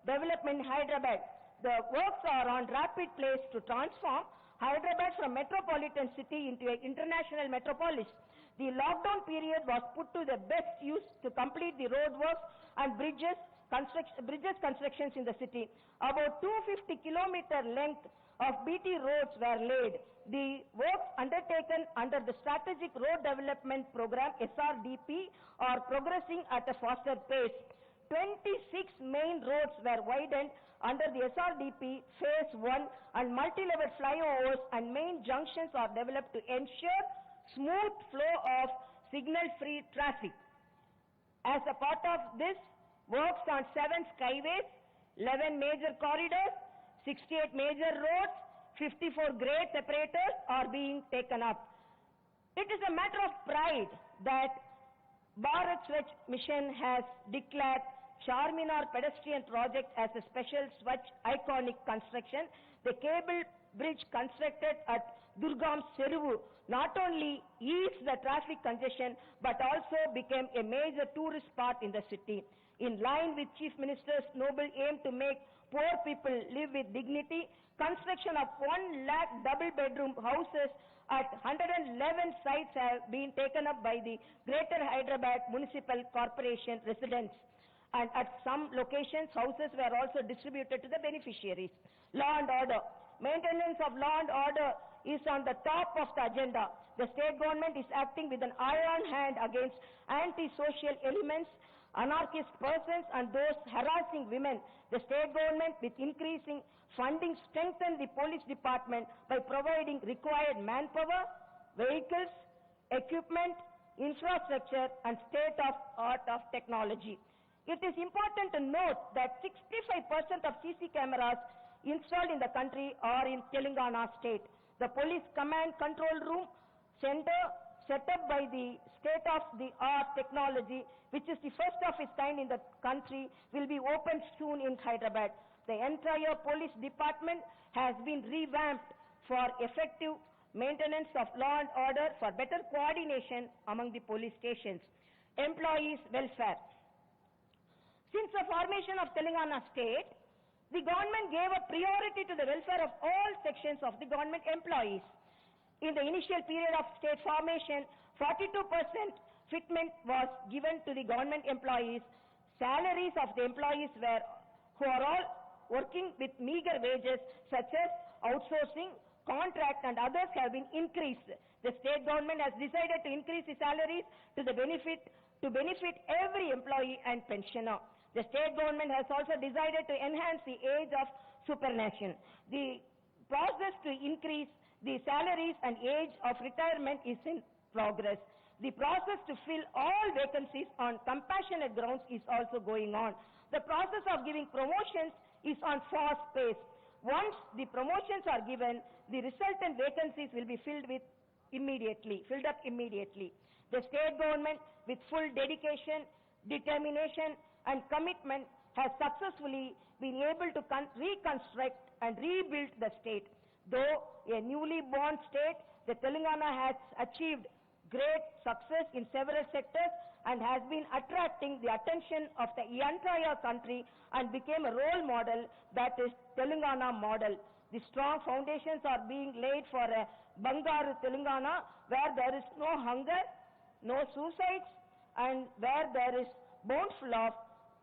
[SPEAKER 5] Development in Hyderabad. The works are on rapid pace to transform Hyderabad from metropolitan city into an international metropolis. The lockdown period was put to the best use to complete the road works and bridges constructions in the city. About 250 kilometer length of BT roads were laid. The works undertaken under the Strategic Road Development Program SRDP are progressing at a faster pace. 26 main roads were widened under the SRDP Phase 1 and multi-level flyovers and main junctions are developed to ensure smooth flow of signal-free traffic. As a part of this, works on 7 skyways, 11 major corridors, 68 major roads, 54 grade separators are being taken up. It is a matter of pride that Bharat Swachh Mission has declared Charminar pedestrian project as a special Swachh iconic construction. The cable bridge constructed at Durgam Seruvu not only eased the traffic congestion but also became a major tourist spot in the city. In line with Chief Minister's noble aim to make poor people live with dignity, construction of 1 lakh double-bedroom houses at 111 sites have been taken up by the Greater Hyderabad Municipal Corporation residents. And at some locations, houses were also distributed to the beneficiaries. Law and order. Maintenance of law and order is on the top of the agenda. The state government is acting with an iron hand against anti-social elements, anarchist persons and those harassing women. The state government, with increasing funding, strengthened the police department by providing required manpower, vehicles, equipment, infrastructure and state-of-art of technology. It is important to note that 65% of CC cameras installed in the country are in Telangana state. The police command control room center set up by the state-of-the-art technology, which is the first of its kind in the country, will be opened soon in Hyderabad. The entire police department has been revamped for effective maintenance of law and order, for better coordination among the police stations. Employees' welfare. Since the formation of Telangana state, the government gave a priority to the welfare of all sections of the government employees. In the initial period of state formation, 42% fitment was given to the government employees. Salaries of the employees who are all working with meager wages, such as outsourcing, contract and others, have been increased. The state government has decided to increase the salaries to benefit every employee and pensioner. The state government has also decided to enhance the age of superannuation. The process to increase the salaries and age of retirement is in progress. The process to fill all vacancies on compassionate grounds is also going on. The process of giving promotions is on fast pace. Once the promotions are given, the resultant vacancies will be filled up immediately. The state government, with full dedication, determination and commitment, has successfully been able to reconstruct and rebuild the state. Though a newly born state, the Telangana has achieved great success in several sectors and has been attracting the attention of the entire country and became a role model, that is Telangana model. The strong foundations are being laid for a Bangaru Telangana, where there is no hunger, no suicides, and where there is bountiful of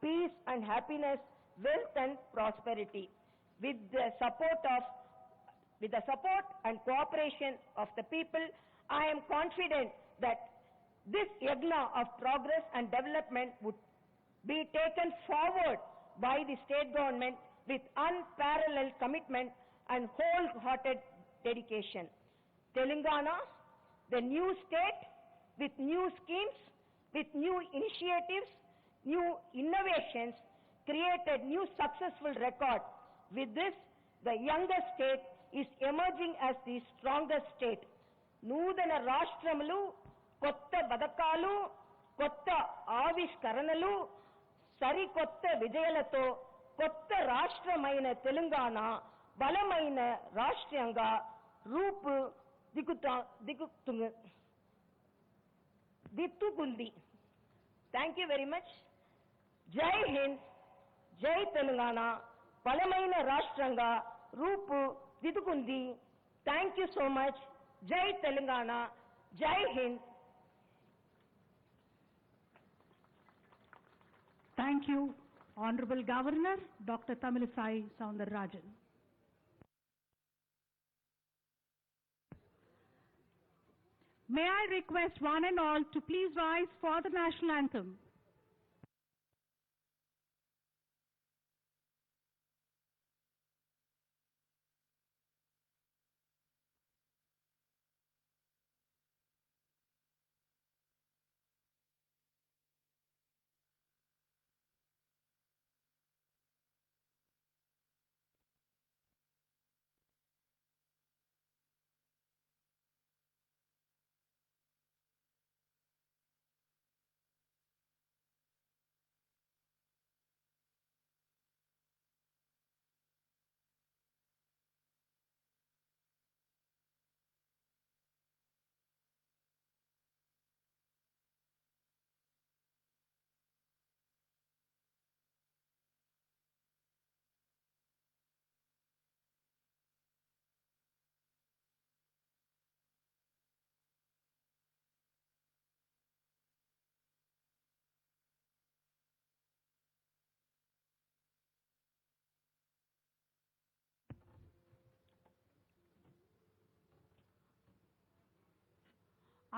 [SPEAKER 5] peace and happiness, wealth and prosperity. With the support and cooperation of the people, I am confident that this yagna of progress and development would be taken forward by the state government with unparalleled commitment and wholehearted dedication. Telangana, the new state, with new schemes, with new initiatives, new innovations, created new successful record. With this, the younger state is emerging as the strongest state. నూతన రాష్ట్రములు, కొత్త పథకాలు, కొత్త ఆవిష్కరణలు, సరికొత్త విజయాలతో కొత్త రాష్ట్రమైన తెలంగాణ బలమైన రాష్ట్రంగా దిద్దుకుంది. Thank you very much. Jai Hind, Jai Telangana బలమైన రాష్ట్రంగా రూపుదిద్దుకుంది. Thank you so much. Jai Telangana, Jai Hind.
[SPEAKER 1] Thank you, Honorable Governor, Dr. Tamilisai Soundararajan. May I request one and all to please rise for the national anthem.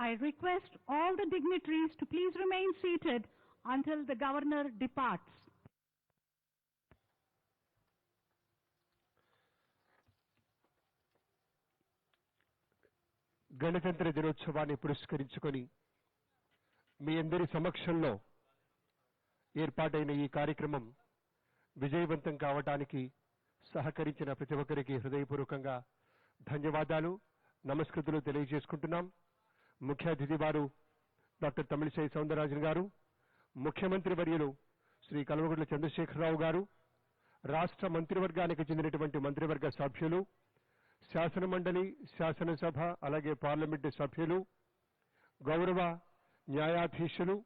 [SPEAKER 1] I request all the dignitaries to please remain seated until the governor departs.
[SPEAKER 3] గణతంత్ర దినోత్సవాన్ని పురస్కరించుకొని మీ అందరి సమక్షంలో ఏర్పాటైన ఈ కార్యక్రమం విజయవంతం కావడానికి సహకరించిన ప్రతి ఒక్కరికి హృదయపూర్వకంగా ధన్యవాదాలు, నమస్కృతులు తెలియజేసుకుంటున్నాం. ముఖ్య అతిథి వారు డాక్టర్ తమిళిసై సౌందరరాజన్ గారు, ముఖ్యమంత్రి వర్యులు శ్రీ కల్వకుంట్ల చంద్రశేఖరరావు గారు, రాష్ట్ర మంత్రివర్గానికి చెందినటువంటి మంత్రివర్గ సభ్యులు, శాసన మండలి, శాసనసభ అలాగే పార్లమెంటు సభ్యులు, గౌరవ న్యాయాధీశులు,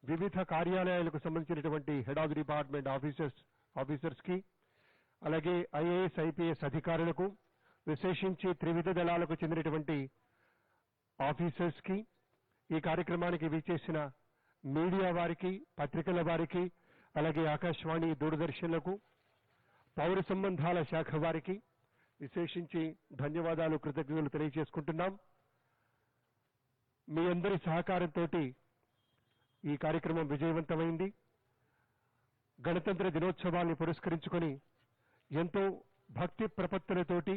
[SPEAKER 3] వివిధ కార్యాలయాలకు సంబంధించినటువంటి head of the department officers కి, అలాగే ఐఏఎస్ ఐపీఎస్ అధికారులకు, విశేషించి త్రివిధ దళాలకు చెందినటువంటి ఆఫీసర్స్ కి, ఈ కార్యక్రమానికి విచ్చేసిన మీడియా వారికి, పత్రికల వారికి, అలాగే ఆకాశవాణి, దూరదర్శన్లకు, పౌర సంబంధాల శాఖ వారికి విశేషించి ధన్యవాదాలు, కృతజ్ఞతలు తెలియజేసుకుంటున్నాం. మీ అందరి సహకారంతో ఈ కార్యక్రమం విజయవంతమైంది. గణతంత్ర దినోత్సవాన్ని పురస్కరించుకొని ఎంతో భక్తి ప్రపత్తులతోటి